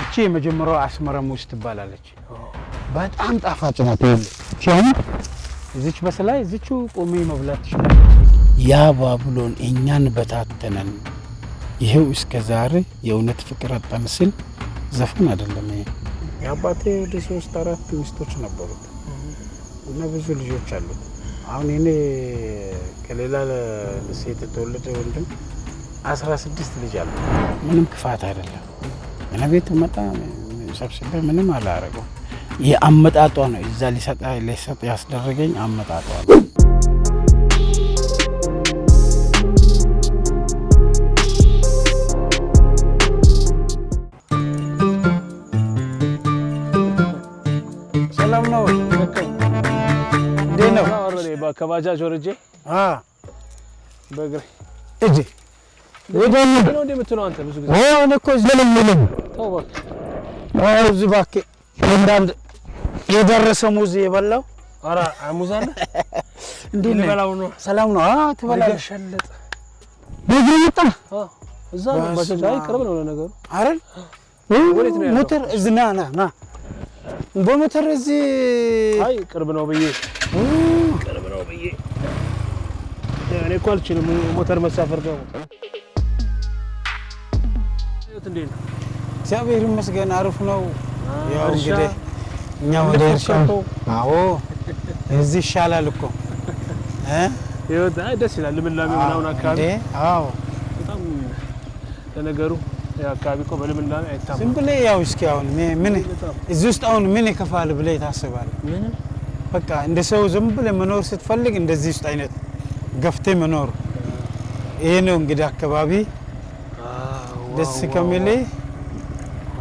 እቺ የመጀመሪያው አስመራ ሙዝ ትባላለች። በጣም ጣፋጭ ናት። ቻም እዚች በስላይ እዚቹ ቆሜ መብላት ይችላል። ያ ባቡሎን እኛን በታተነን ይሄው እስከ ዛሬ የእውነት ፍቅር አጣን ሲል ዘፈን አይደለም። የአባቴ ወደ 3-4 ሚስቶች ነበሩት እና ብዙ ልጆች አሉት። አሁን እኔ ከሌላ ሴት ተወለደ ወንድም 16 ልጅ አለ። ምንም ክፋት አይደለም። እኔ ቤት መጣ ሰብስቤ ምንም አላረገው። የአመጣጧ ነው እዛ ሊሰጥ ያስደረገኝ አመጣጧ ነው። ሰላም ነው እንዴ ነው? ከባጃጅ ወርጄ በእግሬ እጂ ወደኔ ነው እንደምትለው አንተ ብዙ ጊዜ አሁን እኮ ዝልምልም ተው እባክህ። እዚህ እባክህ አንዳንድ የደረሰ ሙዝ የበላው ኧረ ሙዝ አለ እንዴ ነው? ልበላው ነው። ሰላም ነው? ትበላለህ? ሸለጠ በዚህ መጣ እዛ ባጃጅ አይ ቅርብ ነው ለነገሩ አይደል? ወዴት ነው ያለው? ሞተር እዚህ ና በሞተር እዚህ አይ ቅርብ ነው ብዬ ቅርብ ነው ብዬ እኔ እኮ አልችልም ሞተር መሳፈር ነው። እንዴት ነው? እግዚአብሔር ይመስገን አሪፍ ነው። ያው እንግዲህ እኛ ወደ እርሻ አዎ እዚህ ይሻላል እኮ ይወጣ ደስ ይላል። ልምላሜ ምናምን አካባቢ አዎ በጣም ለነገሩ አካባቢ እኮ በልምላሜ አይታማም። ዝም ብለህ ያው እስኪ አሁን ምን እዚህ ውስጥ አሁን ምን ይከፋል ብለህ ታስባለህ? በቃ እንደ ሰው ዝም ብለህ መኖር ስትፈልግ እንደዚህ ውስጥ አይነት ገፍተህ መኖር ይሄ ነው እንግዲህ አካባቢ ደስ ከሚለኝ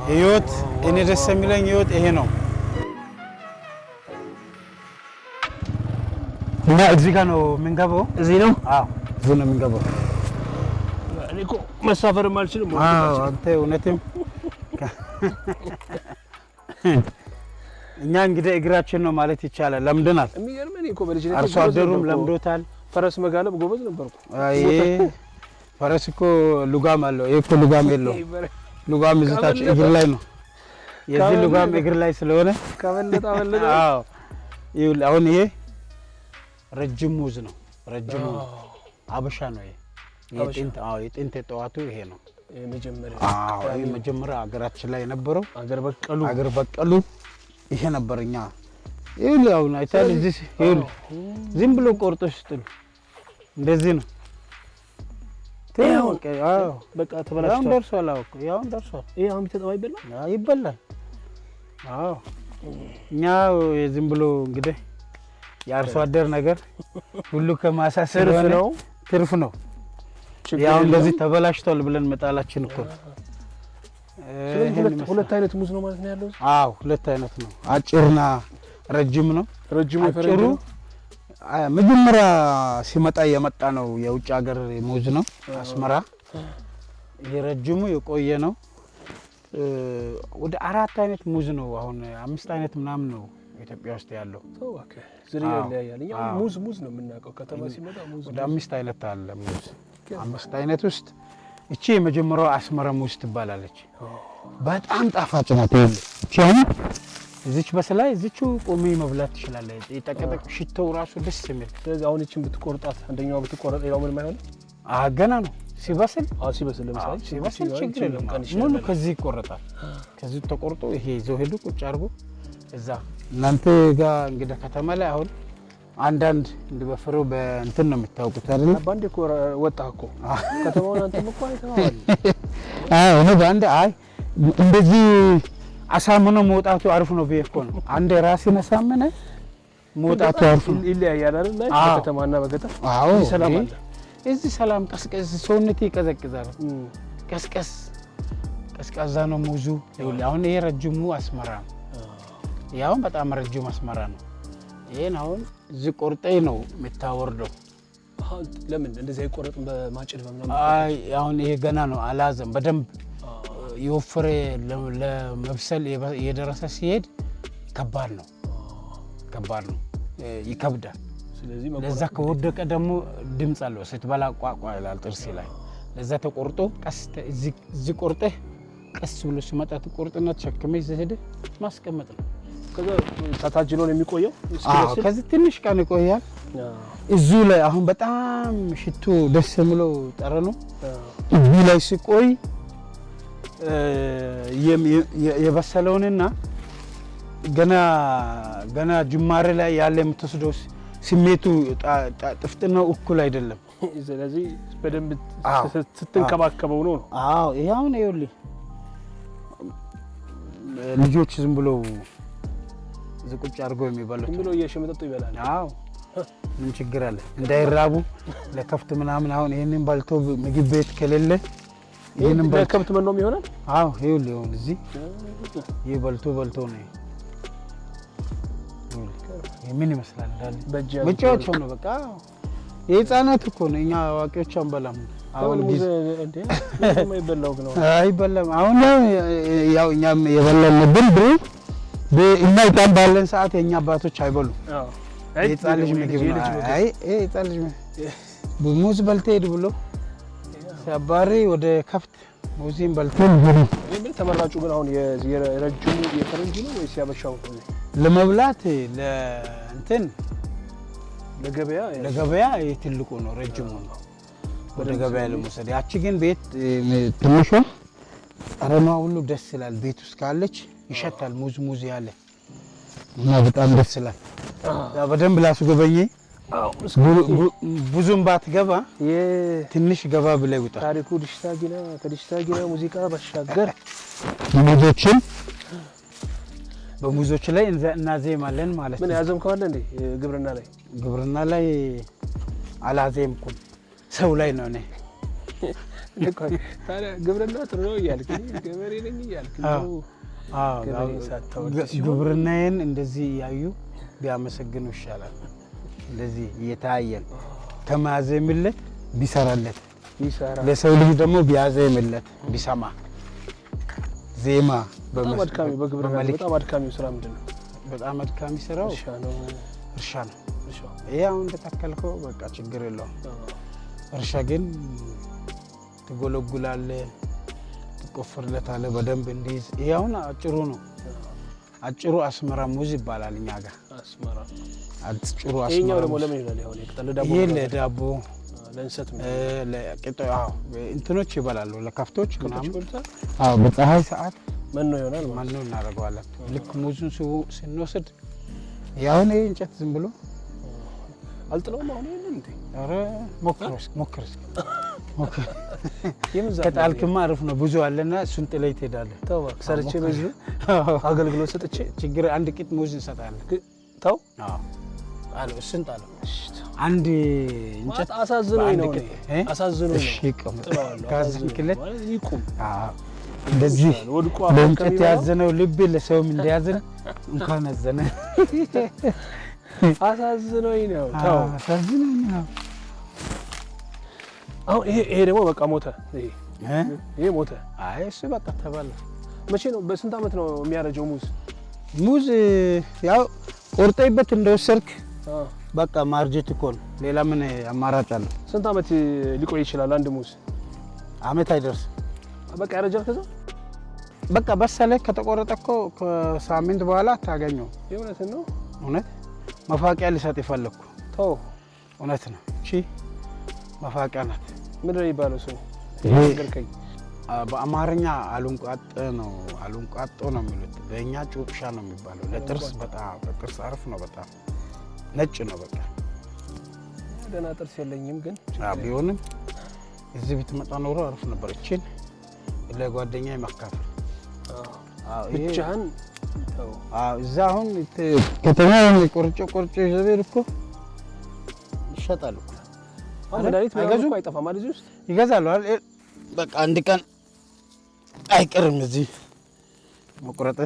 ህይወት እኔ ደስ የሚለኝ ህይወት ይሄ ነው። እና እዚህ ጋር ነው የምንገባው። እዚህ ነው? አዎ እዚህ ነው የምንገባው። እኔ እኮ መሳፈርም አልችልም። አዎ አንተ እውነትም እኛ እንግዲህ እግራችን ነው ማለት ይቻላል ለምደናል። የሚገርመኝ እኮ በልጅነቴ አርሶ አደሩም ለምዶታል። ፈረስ መጋለብ ጎበዝ ነበርኩ። አይ ፈረስ እኮ ሉጋም አለው። ይሄ እኮ ሉጋም የለው። ሉጋም እዚታች እግር ላይ ነው። የዚህ ሉጋም እግር ላይ ስለሆነ ከበለጠ አዎ ይኸውልህ አሁን ይሄ ረጅም ሙዝ ነው። ረጅም አበሻ ነው ይሄ። የጥንት ጠዋቱ ይሄ ነው የመጀመሪያ። አዎ ይሄ መጀመሪያ አገራችን ላይ የነበረው አገር በቀሉ ይሄ ነበርኛ። ይኸውልህ አሁን አይተሃል እዚህ ይኸውልህ ዝም ብሎ ቆርጦ ስትል እንደዚህ ነው። አዎ በቃ ተበላሽቷል። ያው ደርሷል። አዎ ያው ደርሷል። ይሄ አሁን ተጠባይ ይበላል? አዎ ይበላል። አዎ እኛ ዝም ብሎ እንግዲህ የአርሶ አደር ነገር ሁሉ ከማሳሰብ ነው ትርፍ ነው። ያው እንደዚህ ተበላሽቷል ብለን መጣላችን እኮ ሁለት አይነት ሙዝ ነው ማለት ነው ያለው? አዎ ሁለት አይነት ነው። አጭርና ረጅም ነው። ረጅሙ አጭሩ መጀመሪያ ሲመጣ የመጣ ነው የውጭ ሀገር ሙዝ ነው አስመራ። የረጅሙ የቆየ ነው። ወደ 4 አይነት ሙዝ ነው አሁን 5 አይነት ምናምን ነው ኢትዮጵያ ውስጥ ያለው። ኦኬ ዝርያ ይለያያል። እኛ ሙዝ ነው የምናውቀው። ከተማ ሲመጣ ሙዝ ወደ 5 አይነት አለ ሙዝ። 5 አይነት ውስጥ እቺ የመጀመሪያው አስመራ ሙዝ ትባላለች። በጣም ጣፋጭ ናት። ቻም እዚች በስላይ እዚቹ ቆሜ መብላት ትችላለህ። የጠቀጠቅ ሽታው ራሱ ደስ የሚል። ስለዚህ አሁን እቺን ብትቆርጣት አንደኛው ብትቆረጥ ሌላው ምንም አይሆንም? ገና ነው ሲበስል። ሲበስል ለምሳሌ ሲበስል ችግር የለም። ሙሉ ከዚህ ይቆረጣል። ከዚህ ተቆርጦ ይሄ ይዘው ሄዱ ቁጭ አድርጎ እዛ እናንተ ጋር እንግዲህ ከተማ ላይ አሁን አንዳንድ እንደበፈረው በእንትን ነው የምታውቁት አይደል? ባንዴ እኮ ወጣህ እኮ ከተማውን አንተ እኮ አይተኸዋል። ነው ባንዴ እንደዚህ አሳምነው መውጣቱ አሪፍ ነው ብዬ እኮ ነው። አንዴ ራስን አሳምነ መውጣቱ አሪፍ ነው። ይለያያል አይደል? በከተማና በገጠር ሰላም አለ። እዚህ ሰላም ቀስቀስ ሰውነቴ ይቀዘቅዛል። ቀዝቃዛ ነው ሙዙ። አሁን ይሄ ረጅሙ አስመራ ነው። ያው በጣም ረጅም አስመራ ነው። ይሄን አሁን እዚህ ቆርጠኝ ነው የምታወርደው። ለምን እንደዚህ አይቆረጥም? በማጭድ በምናምን? አይ አሁን ይሄ ገና ነው አላዘም። በደንብ የወፈረ ለመብሰል የደረሰ ሲሄድ ከባድ ነው ይከብዳል። ስለዚህ ለዛ ከወደቀ ደግሞ ድምጽ አለው ስትበላ ቋቋ ይላል ጥርስ ላይ። ለዛ ተቆርጦ ቀስ እዚህ ቆርጠህ ቀስ ብሎ ሲመጣ ትቆርጥና ተሸክመህ ይዘህ ማስቀመጥ ነው። ከዛ ታታጅሎ ነው የሚቆየው። ከዚህ ትንሽ ቀን ይቆያል። እዚሁ ላይ አሁን በጣም ሽቱ ደስ የሚለው ጠረኑ እዚሁ ላይ ሲቆይ የበሰለውንና ገና ጅማሬ ላይ ያለ የምትወስደው ስሜቱ ጥፍጥናው እኩል አይደለም። ስለዚህ በደንብ ስትንከባከበው ነው። አዎ ይሄ አሁን ይኸውልህ ልጆች ዝም ብሎ ዝቁጭ አድርገው የሚበሉት ዝም ብሎ እየሸመጠጡ ይበላል። አዎ ምን ችግር አለ? እንዳይራቡ ለከብት ምናምን አሁን ይሄንን በልቶ ምግብ ቤት ከሌለ ይሄንን ለከብት ምን ነው የሚሆነው? አዎ ይኸውልህ ይሁን እዚህ ይሄ በልቶ ነው ምን ይመስላል እንዳለ መጫወቻው ነው። በቃ የህፃናት እኮ ነው። እኛ አዋቂዎች አንበላም። አሁን ጊዜ እንዴ የማይበላው ነው አይበላም። አሁን ያው እኛም የበላንብን እኛ ህፃን ባለን ሰዓት የኛ አባቶች አይበሉም። የህፃን ልጅ ምግብ ነው። የህፃን ልጅ ሙዝ በልተህ ሂድ ብሎ ሲያባሪ ወደ ከብት ሙዝን በልተህ ምን ተመራጩ ግን አሁን የረጅሙ የፈረንጅ ነው ወይስ ያበሻው? ለመብላት ለእንትን ለገበያ ትልቁ ነው፣ ረጅሙ ነው ወደ ገበያ ለመውሰድ። ያቺ ግን ቤት ትንሿ ጠረኗ ሁሉ ደስ ይላል። ቤት ውስጥ ካለች ይሸታል ሙዝ ያለ እና በጣም ደስ ይላል። ያ በደንብ ላስጎበኘ ብዙም ባትገባ ትንሽ ገባ ብለህ ውጣ። ታሪኩ ከዲሽታጊና ሙዚቃ ባሻገር በሙዞች ላይ እናዜማለን ማለት ነው። ምን ያዘምከው አለ እንዴ? ግብርና ላይ አላዜምኩም፣ ሰው ላይ ነው። እኔ ታዲያ ግብርና ጥሩ ነው እያልክ ገበሬ ነኝ እያልክ ግብርናዬን እንደዚህ ያዩ ቢያመሰግኑ ይሻላል። እንደዚህ እየታየን ከማዘምለት ቢሰራለት ለሰው ልጅ ደግሞ ቢያዘምለት ቢሰማ ዜማ በጣም አድካሚው ስራ ምንድን ነው? በጣም አድካሚ ስራው እርሻ ነው። ይሄ አሁን እንደተከልከው በቃ ችግር የለውም። እርሻ ግን ትጎለጉላለህ፣ ትቆፍርለታለህ በደንብ እንዲይዝ። ይሄ አሁን አጭሩ ነው። አጭሩ አስመራ ሙዝ ይባላል እኛ ጋር። አጭሩ አስመራ። ይሄኛው ደግሞ ለምን ይላል? ይሄ ቅጠል ዳቦ ይሄ ለዳቦ ለእንሰት እንትኖች ይበላሉ፣ ለከፍቶች ምናምን። አዎ በፀሐይ ሰዓት መኖ ይሆናል። መኖ እናደርገዋለን። ልክ ሙዙን ስንወስድ ያሁን ይሄ እንጨት ዝም ብሎ አልጥለውም። አሁን ይሄን እንዴ? ኧረ ሞክር ከጣልክማ አሪፍ ነው። ብዙ አለና እሱን ጥለህ ትሄዳለህ። ተው እባክህ ሰርቼ በዚህ አገልግሎት ሰጥቼ ችግር አንድ ቂጥ ሙዝ እንሰጣለን። ተው አለ እሱን ጣለው። አንድ እንጨት አሳዝኖኝ ነው። እሺ ካዝንክለት ይቁም። እንደዚህ በእንጨት ያዘነው ልብ ለሰውም እንዲያዝን እንኳን አዘነ። አሳዝኖኝ ነው። ተው አሳዝኖኝ ነው። አሁን ይሄ ደግሞ በቃ ሞተ። ይሄ ሞተ። አይ እሱ በቃ ተባለ። መቼ ነው? በስንት ዓመት ነው የሚያረጀው ሙዝ? ያው ቆርጠይበት እንደወሰድክ በቃ ማርጀት እኮ ነው። ሌላ ምን አማራጭ አለ? ስንት ዓመት ሊቆይ ይችላል አንድ ሙዝ? ዓመት አይደርስም። በቃ ያረጃል። ከዛ በቃ በሰለ። ከተቆረጠ እኮ ከሳምንት በኋላ ታገኘው። የእውነት ነው? እውነት መፋቂያ ሊሰጥ ይፈልኩ። ተው እውነት ነው። እሺ መፋቂያ ናት። ምንድን ነው የሚባለው? ሰው ይሄ በአማርኛ አሉንቋጦ ነው የሚሉት። በእኛ ጩቅሻ ነው የሚባለው። ለጥርስ በጣም ለጥርስ አሪፍ ነው። በጣም ነጭ ነው። በቃ ገና ጥርስ የለኝም፣ ግን ቢሆንም እዚህ ብትመጣ ኖሮ አሪፍ ነበር። እቺን ለጓደኛዬ ማካፈል። ብቻህን ተው። እዛ አሁን ከተማ ቆርጬ ይዘቤል እኮ ይሸጣል እኮ። መድኃኒት አይገዙም? አይጠፋም ማለት እዚህ ውስጥ ይገዛሉ አይደል? በቃ አንድ ቀን አይቀርም እዚህ መቁረጥ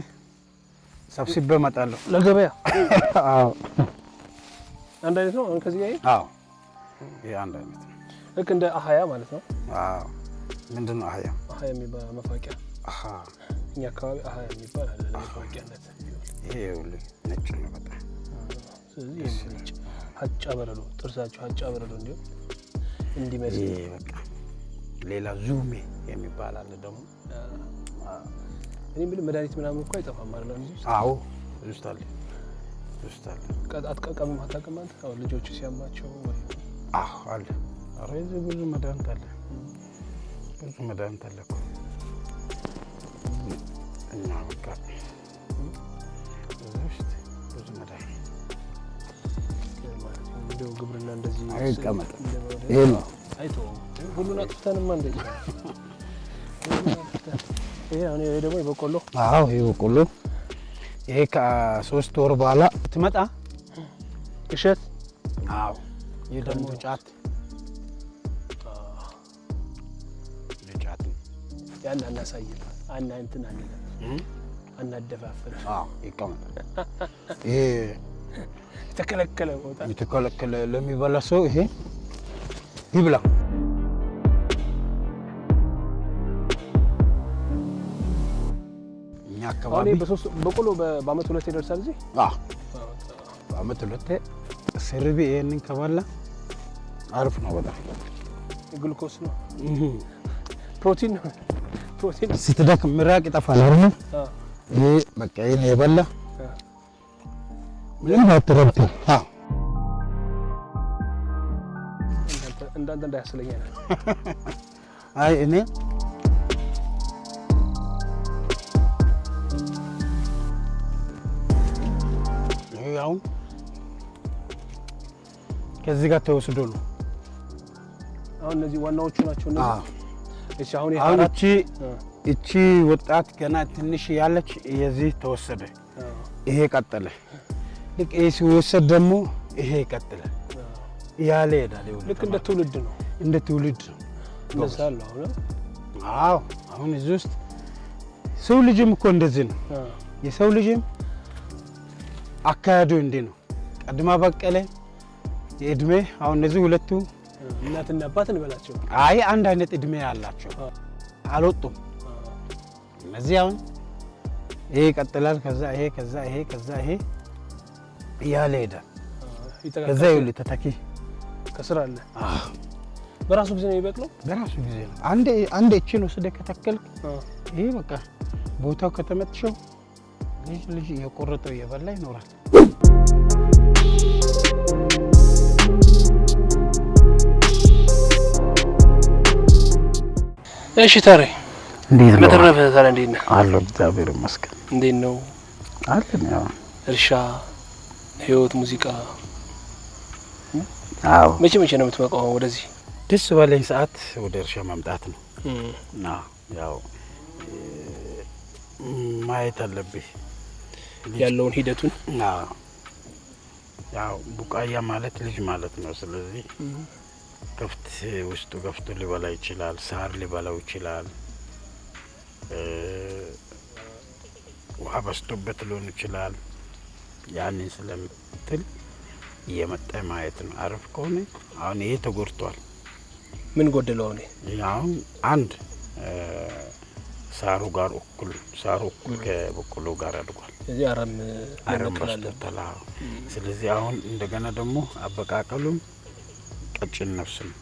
ሰብስቤ እመጣለሁ ለገበያ። አዎ አንድ አይነት ነው ከዚህ ጋር። አዎ ይሄ አንድ አይነት ነው። ልክ እንደ አህያ ማለት ነው። አዎ ምንድን ነው አህያ? አህያ የሚባል መፋቂያ። እኛ አካባቢ አህያ የሚባል አለ ለመፋቂያነት። ይሄ ሁሉ ነጭ ነው በጣም። ስለዚህ ነጭ ሀጫ በረዶ፣ ጥርሳቸው ሀጫ በረዶ እንዲመስል በቃ ሌላ ዙሜ የሚባል አለ ደግሞ። እኔ ምን መድኃኒት ምናምን እኮ አይጠፋም ማለት ነው እንጂ አዎ ይስታል አትቀቀም አታውቅም አንተ አሁን ልጆቹ ሲያማቸው ወይ አለ አሬዝ ብዙ መድኃኒት አለ እኮ እና በቃ ብዙ መድኃኒት እንደው ግብርና እንደዚህ አይቀመጥ ይሄ ነው አይቶ ሁሉን አጥፍተንማ እንደዚህ ይሄ አሁን ይሄ ደግሞ በቆሎ አዎ ይሄ በቆሎ ይሄ ከ3 ወር በኋላ ትመጣ እሸት አዎ ይሄ ደግሞ ጫት ያን አናሳየን እንትን አለ አናደፋፍር ይቀመጥ ይሄ የተከለከለ ለሚበላ ሰው ይሄ ይብላ እኛ አካባቢ በቆሎ በአመት 2 ይደርሳል እዚህ በአመት 2 ስርቢ ይሄንን ከበላ አሪፍ ነው በጣም ግሉኮስ ነው ፕሮቲን ስትደክም ምራቅ ይጠፋል አይደል ይሄ በቃ ይሄን የበላ ምንም አትረብቱ እንዳንተ እንዳያስለኛል አይ እኔ ያው ከዚህ ጋር ተወስዶ ነው አሁን እነዚህ ዋናዎቹ ናቸው እነዚህ እሺ አሁን እቺ ወጣት ገና ትንሽ ያለች የዚህ ተወሰደ ይሄ ቀጠለ ልክ ይሄ ሲወሰድ ደግሞ ይሄ ይቀጥላል ያለ ይሄዳል ልክ እንደ ትውልድ ነው እንደዛል አዎ አሁን እዚህ ውስጥ ሰው ልጅም እኮ እንደዚህ ነው የሰው ልጅም አካሄዱ እንዲህ ነው ቀድማ በቀለ የእድሜ አሁን እነዚህ ሁለቱ እናትና አባት እንበላቸው አይ አንድ አይነት እድሜ ያላቸው አልወጡም እነዚህ አሁን ይሄ ይቀጥላል ከዛ ይሄ ያለ ይሄዳል ከዛ ይኸውልህ ተተኪ ከስራ አለ በራሱ ጊዜ ነው የሚበቅለው በራሱ ጊዜ ነው አንዴ እቺን ወስደህ ከተከልክ ይሄ በቃ ቦታው ከተመጥሸው ልጅ እየቆረጠው እየበላ ይኖራል እሺ ታሬ እንዴት ነው በተረፈ ታዲያ እንዴት ነህ አለሁ እግዚአብሔር ይመስገን እንዴት ነው አለን ያው እርሻ ህይወት ሙዚቃ አዎ መቼ ነው የምትመጣው ወደዚህ ደስ ባለኝ ሰዓት ወደ እርሻ መምጣት ነው እና ያው ማየት አለብኝ ያለውን ሂደቱን ያው ቡቃያ ማለት ልጅ ማለት ነው ስለዚህ ከፍት ውስጡ ገፍቶ ሊበላ ይችላል ሳር ሊበላው ይችላል ውሃ በስቶበት ሊሆን ይችላል ያንን ስለምትል እየመጣ ማየት ነው አረፍ ከሆነ አሁን ይሄ ተጎድቷል ምን ጎደለው አሁን አንድ ሳሩ እኩል ከበቆሎ ጋር አድጓል እዚህ አረም በስተላ ስለዚህ አሁን እንደገና ደግሞ አበቃቀሉም ቀጭን ነፍስ ነው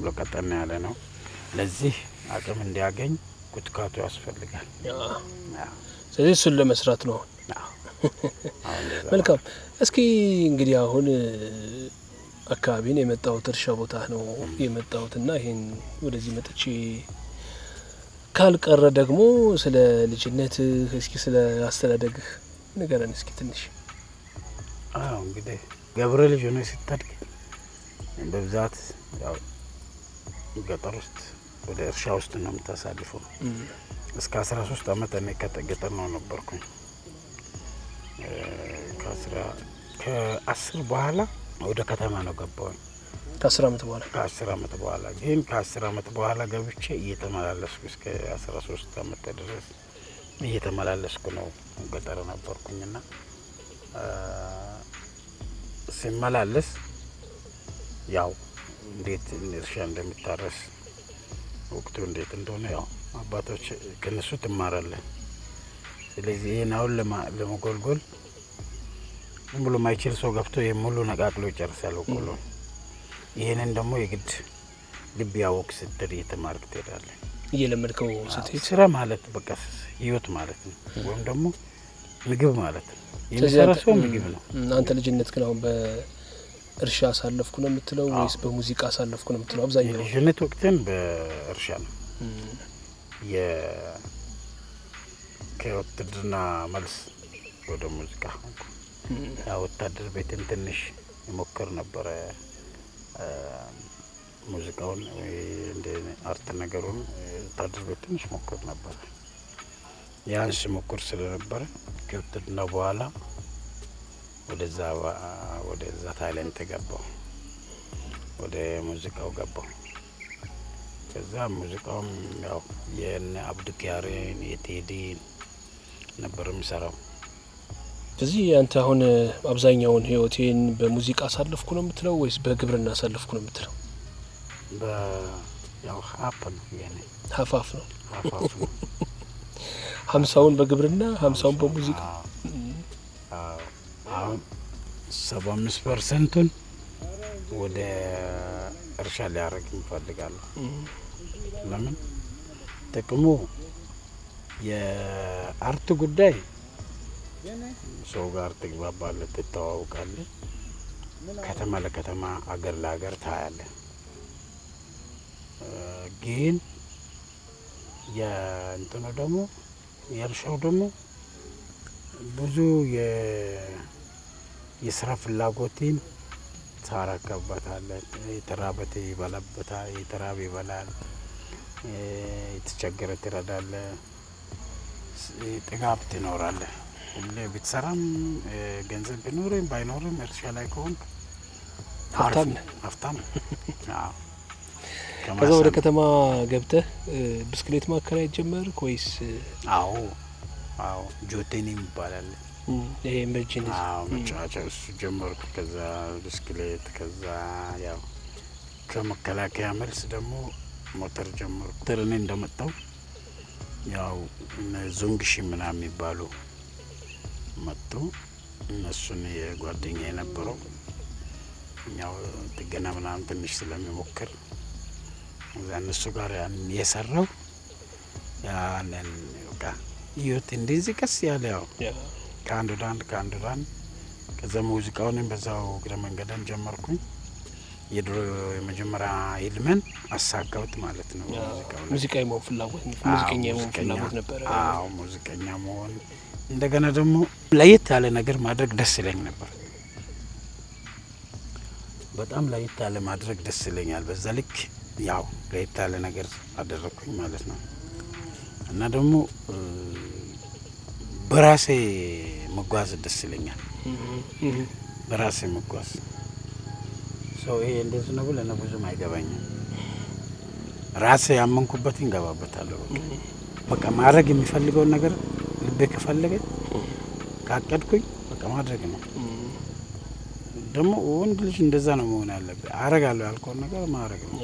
ለቀጠና ያለ ነው ለዚህ አቅም እንዲያገኝ ኩትካቱ ያስፈልጋል ስለዚህ እሱን ለመስራት ነው መልካም እስኪ እንግዲህ አሁን አካባቢን የመጣሁት እርሻ ቦታ ነው የመጣሁትና ይሄን ወደዚህ መጥቼ ካልቀረ ደግሞ ስለ ልጅነት እስኪ ስለ አስተዳደግህ ንገረን እስኪ ትንሽ እንግዲህ ገብረ ልጅ ሆነ ሲታድግ በብዛት ያው ገጠር ውስጥ ወደ እርሻ ውስጥ ነው የምታሳልፈው እስከ 13 አመት እኔ ገጠር ነው ነበርኩኝ ከ10 በኋላ ወደ ከተማ ነው ገባሁኝ ከ10 አመት በኋላ ግን ከ10 አመት በኋላ ገብቼ እየተመላለስኩ እስከ 13 አመት ድረስ እየተመላለስኩ ነው ገጠር ነበርኩኝና ሲመላለስ ያው እንዴት እርሻ እንደሚታረስ ወቅቱ እንዴት እንደሆነ ያው አባቶች ከነሱ ትማራለህ ስለዚህ ይሄን አሁን ለመጎልጎል ሙሉ ማይችል ሰው ገብቶ የሙሉ ነቃቅሎ ይጨርሳል ወቆሎ ይሄንን ደግሞ የግድ ልብ ያወቅ ስትል እየተማርክ ትሄዳለህ እየለመድከው ስትይ ስራ ማለት በቃ ህይወት ማለት ነው ወይም ደግሞ ምግብ ማለት ነው የሚሰራው ምግብ ነው አንተ ልጅነት ግን አሁን በእርሻ አሳለፍኩ ነው የምትለው ወይስ በሙዚቃ አሳለፍኩ ነው የምትለው አብዛኛው ልጅነት ወቅትን በእርሻ ነው ከወትድርና መልስ ወደ ሙዚቃ ያው ወታደር ቤትን ትንሽ ይሞክር ነበር ሙዚቃውን እንደ አርት ነገሩን ወታደር ቤት ትንሽ ሞክር ነበር ያንስ ሞክር ስለነበረ ከወትድርና በኋላ ወደዛ ታይላንድ ገባው ወደ ሙዚቃው ገባው ከዛ ሙዚቃውም ያው የነ አብዱኪያሬን የቴዲ ነበር የሚሰራው ስለዚህ አንተ አሁን አብዛኛውን ህይወቴን በሙዚቃ አሳለፍኩ ነው የምትለው ወይስ በግብርና አሳለፍኩ ነው የምትለው ያው ሀፍ ነው የኔ ሀፋፍ ነው 50ውን በግብርና 50ውን በሙዚቃ አሁን 75% ወደ እርሻ ሊያረግ ይፈልጋል ለምን ጥቅሙ የአርት ጉዳይ ሰው ጋር ትግባባለህ ትተዋውቃለህ ከተማ ለከተማ አገር ለአገር ታያለህ ግን የእንትኑ ደግሞ የእርሻው ደግሞ ብዙ የስራ ፍላጎትን ታረከበታለህ የተራበተ ይበላበታል የተራበ ይበላል የተቸገረ ትረዳለህ ጥጋብ ትኖራለህ ሁሌ ብትሰራም ገንዘብ ቢኖርም ባይኖርም እርሻ ላይ ከሆንክ ሀብታም አዎ ከዛ ወደ ከተማ ገብተህ ብስክሌት ማከራየት ጀመርክ ወይስ አዎ ጆቴኒ ይባላል ይሄ መርጂን መጫወቻ እሱ ጀመርኩ ከዛ ብስክሌት ከዛ ያው ከመከላከያ መልስ ደግሞ ሞተር ጀመርኩ ተረኔ እንደመጣው ያው ዞንግሺ ምናምን የሚባሉ መጡ እነሱን የጓደኛ የነበረው ያው ጥገና ምናምን ትንሽ ስለሚሞክር እነሱ ጋር ያን የሰራው ያንን በቃ ህይወት እንደዚህ ቀስ ያለ ያው ከአንድ ዳን ከዛ ሙዚቃውንም በዛው እግረ መንገደን ጀመርኩኝ የድሮ የመጀመሪያ ህልሜን አሳካሁት ማለት ነው ሙዚቃ የመሆን ፍላጎት ነበር አዎ ሙዚቀኛ መሆን እንደገና ደግሞ ለየት ያለ ነገር ማድረግ ደስ ይለኝ ነበር በጣም ለየት ያለ ማድረግ ደስ ይለኛል በዛ ልክ ያው ለየት ያለ ነገር አደረኩኝ ማለት ነው እና ደግሞ በራሴ መጓዝ ደስ ይለኛል በራሴ መጓዝ ሰው ይሄ እንደዚህ ነው ብለህ ነው ብዙም አይገባኝም ራሴ ያመንኩበትን ገባበታለሁ በቃ ማድረግ የሚፈልገው ነገር ልቤ ከፈለገ ካቀድኩኝ በቃ ማድረግ ነው ደግሞ ወንድ ልጅ እንደዛ ነው መሆን ያለበት አረጋለሁ ያልከውን ነገር ማድረግ ነው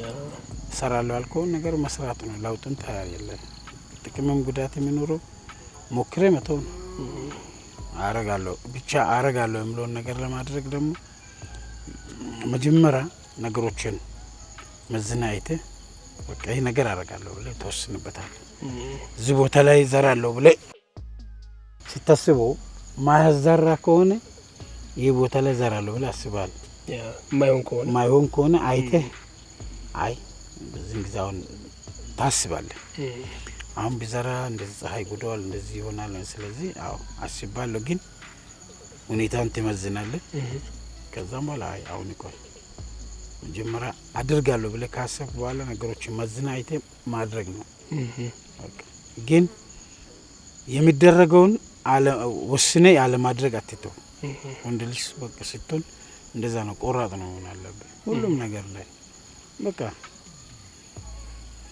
ሰራለሁ ያልከውን ነገር መስራት ነው ለውጥን ታያለህ ጥቅምም ጉዳትም ይኖረው ሞክሬ መተው አረጋለሁ ብቻ አረጋለሁ የሚለውን ነገር ለማድረግ ደግሞ መጀመሪያ ነገሮችን መዝናይተ በቃ ይሄ ነገር አረጋለሁ ብለህ ተወስንበታል እዚህ ቦታ ላይ ዘራለሁ ብለህ ስታስበው ማያዘራ ከሆነ ይሄ ቦታ ላይ ዘራለሁ ብለህ አስባል ማይሆን ከሆነ አይተህ አይ በዚህ ግዛውን ታስባለህ አሁን ቢዘራ እንደዚህ ፀሐይ ጉዳዋል እንደዚህ ይሆናል ስለዚህ አዎ አስባለሁ ግን ሁኔታውን ትመዝናለህ ከዛም በኋላ አይ አሁን ይቆይ መጀመሪያ አድርጋለሁ ብለህ ካሰብክ በኋላ ነገሮችን መዝናይተህ ማድረግ ነው ግን የሚደረገውን ወስነ ያለ ማድረግ አትተው ወንድ ልጅ በቃ ስትሆን እንደዛ ነው ቆራጥ ነው መሆን አለበት ሁሉም ነገር ላይ በቃ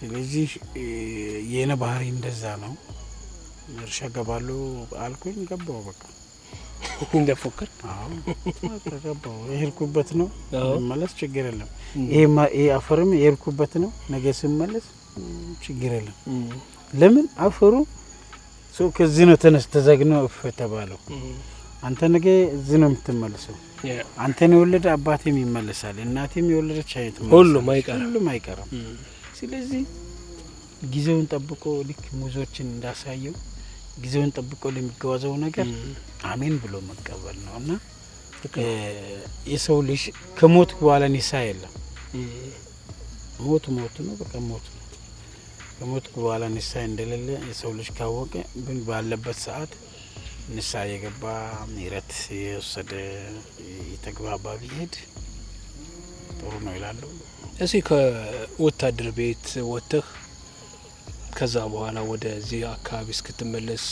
ስለዚህ የኔ ባህሪ እንደዛ ነው እርሻ ገባለሁ አልኩኝ ገባው በቃ እንደፎከር ገባው የሄድኩበት ነው መለስ ችግር የለም ይሄ አፈርም የሄድኩበት ነው ነገ ስመለስ ችግር የለም ለምን አፈሩ ሰው ከዚህ ነው ተዘግኖ ተባለው አንተ ነገ እዚህ ነው የምትመለሰው አንተን የወለደ አባቴም ይመለሳል እናቴም የወለደች አይት ሁሉም አይቀርም ስለዚህ ጊዜውን ጠብቆ ልክ ሙዞችን እንዳሳየው ጊዜውን ጠብቆ ለሚጓዘው ነገር አሜን ብሎ መቀበል ነውና የሰው ልጅ ከሞት በኋላ ንስሐ የለም። ሞት ነው፣ በቃ ሞት ነው። ከሞት በኋላ ንስሐ እንደሌለ የሰው ልጅ ካወቀ ግን ባለበት ሰዓት ንስሐ የገባ ምህረት የወሰደ የተግባባ ቢሄድ ጥሩ ነው ይላሉ። እዚህ ከወታደር ቤት ወጥተህ ከዛ በኋላ ወደዚህ አካባቢ እስክትመለስ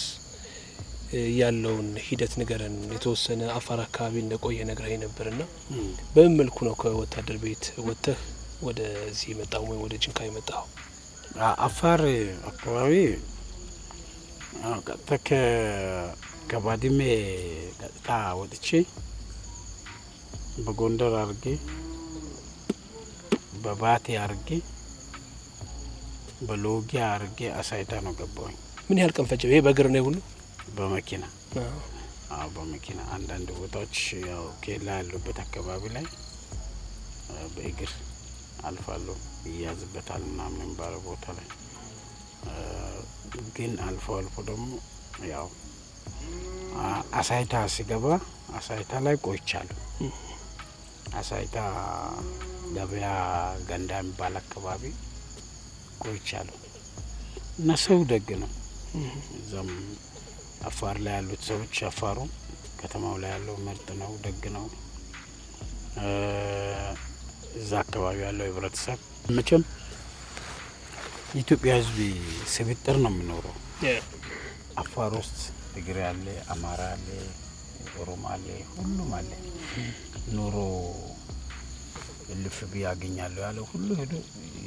ያለውን ሂደት ንገረን። የተወሰነ አፋር አካባቢ እንደቆየ ነግረኝ ነበርና በምን መልኩ ነው ከወታደር ቤት ወጥተህ ወደዚህ መጣው ወይ ወደ ጅንካ የመጣው? አፋር አካባቢ ከባድሜ ቀጥታ ወጥቼ በጎንደር አርጌ በባቴ አርጌ በሎጊያ አርጌ አሳይታ ነው ገባሁኝ። ምን ያህል ቀን ፈጀ? ይሄ በእግር ነው ሁሉ? በመኪና በመኪና አንዳንድ ቦታዎች ያው ኬላ ያሉበት አካባቢ ላይ በእግር አልፋለሁ። ይያዝበታል ምናምን የሚባለው ቦታ ላይ ግን አልፎ ደግሞ ያው አሳይታ ሲገባ አሳይታ ላይ ቆይቻለሁ። አሳይታ ገበያ ገንዳ የሚባል አካባቢ ቆይቻለሁ እና ሰው ደግ ነው። እዛም አፋር ላይ ያሉት ሰዎች አፋሩ ከተማው ላይ ያለው ምርጥ ነው፣ ደግ ነው። እዛ አካባቢ ያለው ህብረተሰብ መቼም የኢትዮጵያ ህዝብ ስብጥር ነው የሚኖረው። አፋር ውስጥ ትግሬ አለ፣ አማራ አለ፣ ኦሮሞ አለ፣ ሁሉም አለ። ኑሮ ልፍ ያገኛለሁ ያለው ሁሉ ሄዶ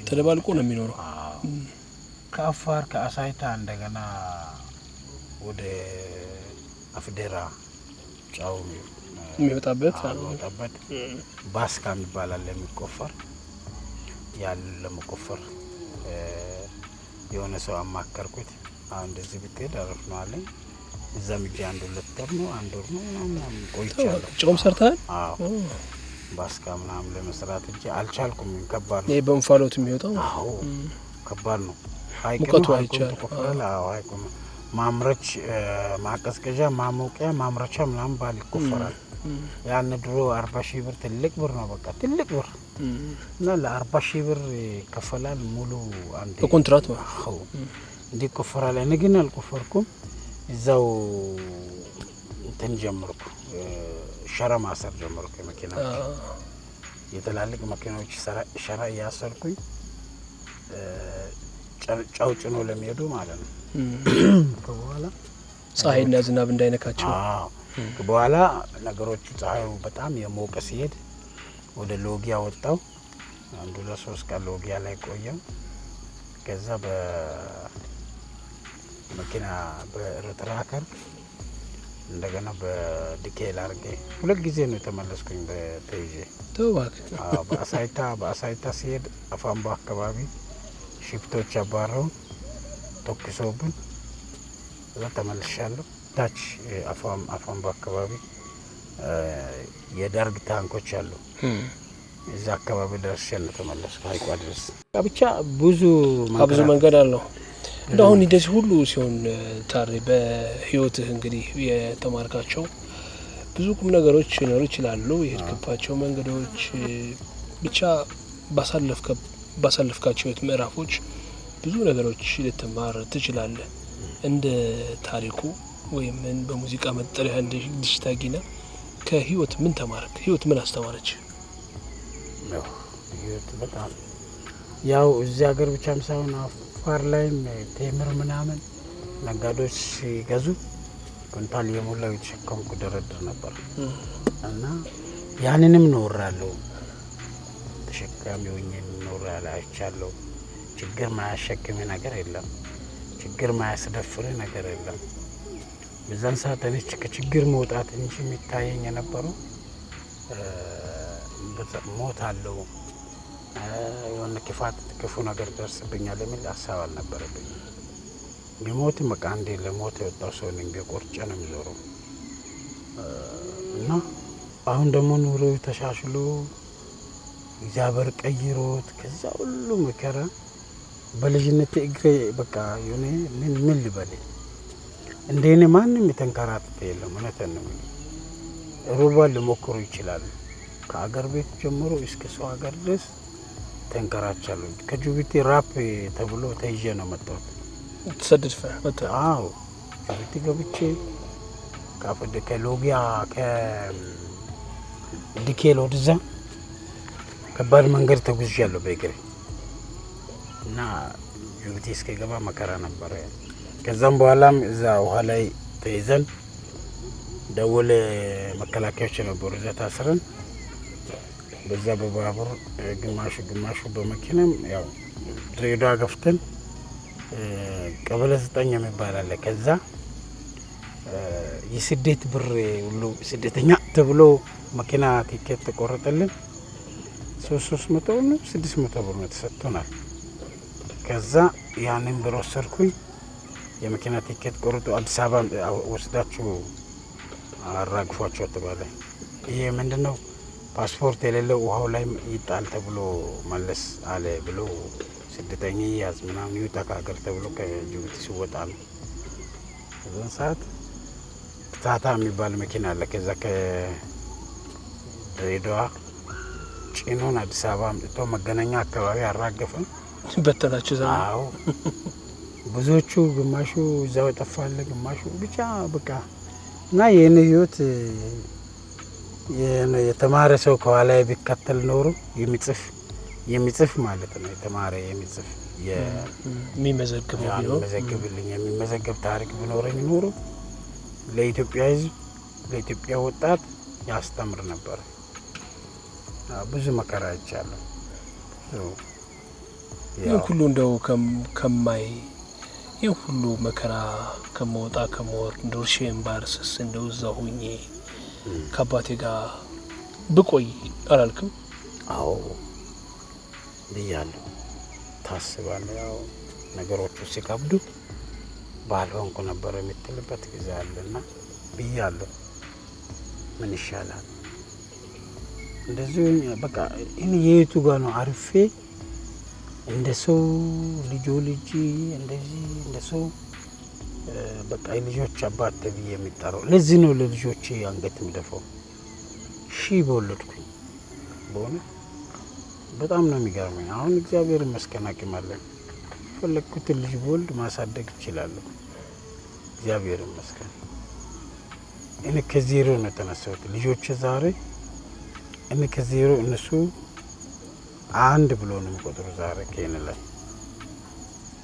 ተደባልቆ ነው የሚኖረው። ከአፋር ከአሳይታ እንደገና ወደ አፍዴራ ጫው የሚወጣበት ባስካ የሚባላል የሚቆፈር ያለ ለመቆፈር የሆነ ሰው አማከርኩት። አሁን እንደዚህ ብትሄድ አረፍ ነው አለኝ። እዛም እጄ አንድ ወር ነው ምናምን ቆይቻለሁ። ጫውም ሰርተሃል? አዎ ባስካ ምናምን ለመስራት እጄ አልቻልኩም። ከባድ ነው። ይሄ በእንፋሎት የሚወጣው? አዎ ከባድ ነው። ሙቀቱ አይቻል። አዎ አይቆም። ማምረች ማቀዝቀዣ ማሞቂያ ማምረቻ ምናምን ባል ይቆፈራል። ያን ድሮ 40 ሺህ ብር ትልቅ ብር ነው። በቃ ትልቅ ብር እና ለ40 ሺህ ብር ይከፈላል ሙሉ አንዴ በኮንትራት ነው። አዎ እንዴ ይቆፈራል። እኔ ግን አልቆፈርኩም። እዛው እንትን ጀመርኩ፣ ሸራ ማሰር ጀመርኩ። የመኪና የትላልቅ መኪናዎች ሸራ እያሰርኩኝ ጫው ጭኖ ለሚሄዱ ማለት ነው። ከበኋላ ፀሐይና ዝናብ እንዳይነካቸው። በኋላ ነገሮቹ ፀሐዩ በጣም የሞቀ ሲሄድ ወደ ሎጊያ ወጣው። አንዱ ለ3 ቀን ሎጊያ ላይ ቆየው። ከዛ በመኪና በትራከር እንደገና በዲኬል አርጌ 2 ጊዜ ነው የተመለስኩኝ በተይዤ። ተባክ በአሳይታ ሲሄድ አፋምባ አካባቢ ሽፍቶች አባረው ተኩሶብን እዛ ተመልሻለሁ። ታች አፋምባ አካባቢ የደርግ ታንኮች አሉ። እዛ አካባቢ ደርሼ ነው ተመለስኩ። ሀይቋ ድረስ ብቻ ብዙ መንገድ አለው። እንደአሁን እንደዚህ ሁሉ ሲሆን ታሪ በህይወትህ እንግዲህ የተማርካቸው ብዙ ቁም ነገሮች ሊኖሩ ይችላሉ። የሄድክባቸው መንገዶች ብቻ ባሳለፍካቸው ህይወት ምዕራፎች ብዙ ነገሮች ልትማር ትችላለህ። እንደ ታሪኩ ወይም በሙዚቃ መጠሪያ እንደ ዲሽታጊና ከህይወት ምን ተማርክ? ህይወት ምን አስተማረች? ህይወት በጣም ያው እዚህ ሀገር ብቻም ሳይሆን አፋር ላይም ቴምር ምናምን ነጋዴዎች ሲገዙ ኩንታል የሞላው የተሸከምኩ ደረድር ነበር እና ያንንም ኖራለሁ። ተሸካሚ ሆኜ ኖራለሁ፣ አይቻለሁ። ችግር ማያሸክም ነገር የለም። ችግር ማያስደፍር ነገር የለም። በዛን ሰዓት እኔ ከችግር መውጣት እንጂ የሚታየኝ የነበረው ሞት አለው የሆነ ክፉ ነገር ደርስብኛል የሚል ሀሳብ አልነበረብኝ። ቢሞትም በቃ አንዴ ለሞት የወጣው ሰው ነኝ። በቆርጬ ነው የሚዞረው እና አሁን ደግሞ ኑሮ ተሻሽሎ እግዚአብሔር ቀይሮት ከዛ ሁሉ መከራ በልጅነት እግሬ በቃ የሆነ ምን ልበል እንደኔ ማንም የተንከራተተ የለም። እውነቴን ነው። ሩባ ሊሞክሩ ይችላሉ። ከአገር ቤት ጀምሮ እስከ ሰው ሀገር ድረስ ተንከራቻለሁ። ከጅቡቲ ራፕ ተብሎ ተይዤ ነው መጣሁት። ተሰደድፈ መጣ? አዎ ጅቡቲ ገብቼ ካፈደ ከሎጊያ ከዲኬል ወደዛ ከባድ መንገድ ተጉዣለሁ በእግሬ እና ጅቡቲ እስከገባ መከራ ነበረ። ከዛም በኋላም እዛ ውሃ ላይ ተይዘን ደወለ መከላከያዎች ነበሩ። እዛ ታስረን በዛ በባቡር ግማሹ በመኪናም ያው ድሬዳዋ ገፍተን ቀበሌ 9 የሚባል አለ። ከዛ የስደት ብር ሁሉ ስደተኛ ተብሎ መኪና ቲኬት ተቆረጠልን። 300 ነው 600 ብር ነው ተሰጥቶናል። ከዛ ያንን ብር ወሰድኩኝ። የመኪና ቲኬት ቆርጦ አዲስ አበባ ወስዳችሁ አራግፏቸው ተባለ። ይሄ ምንድነው ፓስፖርት የሌለው ውሃው ላይ ይጣል ተብሎ መለስ አለ ብሎ ስደተኛ ያዝ ምናምን ይውጣ ከሀገር ተብሎ ከጅቡቲ ሲወጣ ነው። በዛን ሰዓት ታታ የሚባል መኪና አለ። ከዛ ከድሬዳዋ ጭኖን አዲስ አበባ አምጥቶ መገናኛ አካባቢ አራገፈን። በተናችሁ ዘመን? አዎ ብዙዎቹ ግማሹ እዛው ጠፋለ፣ ግማሹ ብቻ በቃ እና የኔ ህይወት የተማረ ሰው ከኋላ ቢከተል ኖሮ የሚጽፍ ማለት ነው። የተማረ የሚጽፍ የሚመዘግብልኝ የሚመዘግብ ታሪክ ቢኖረኝ ኖሮ ለኢትዮጵያ ሕዝብ ለኢትዮጵያ ወጣት ያስተምር ነበር። ብዙ መከራ አይቻለሁ። ይህ ሁሉ እንደው ከማይ ይህ ሁሉ መከራ ከመውጣ ከመወርድ እንደው ሼም ባርሰስ እንደው እዛ ሆኜ ከአባቴ ጋር ብቆይ አላልክም? አዎ ብያለሁ። ታስባለህ? ያው ነገሮቹ ሲከብዱ ባልሆንኩ ነበር የምትልበት ጊዜ አለና ብያለሁ። ምን ይሻላል እንደዚህ በቃ እኔ የቱ ጋር ነው አርፌ እንደ ሰው ልጅ እንደዚህ እንደ ሰው በቃ የልጆች አባት ተብዬ የሚጠራው? ለዚህ ነው ለልጆቼ አንገት የሚደፋው። በወለድኩኝ በሆነ በጣም ነው የሚገርመኝ። አሁን እግዚአብሔር ይመስገን አቅም አለኝ። ፈለግኩትን ልጅ በወልድ ማሳደግ እችላለሁ። እግዚአብሔር ይመስገን። እኔ ከዜሮ ነው የተነሳሁት። ልጆቼ ዛሬ እኔ ከዜሮ እነሱ አንድ ብሎ ነው የሚቆጥሩ። ዛሬ ከኔ ላይ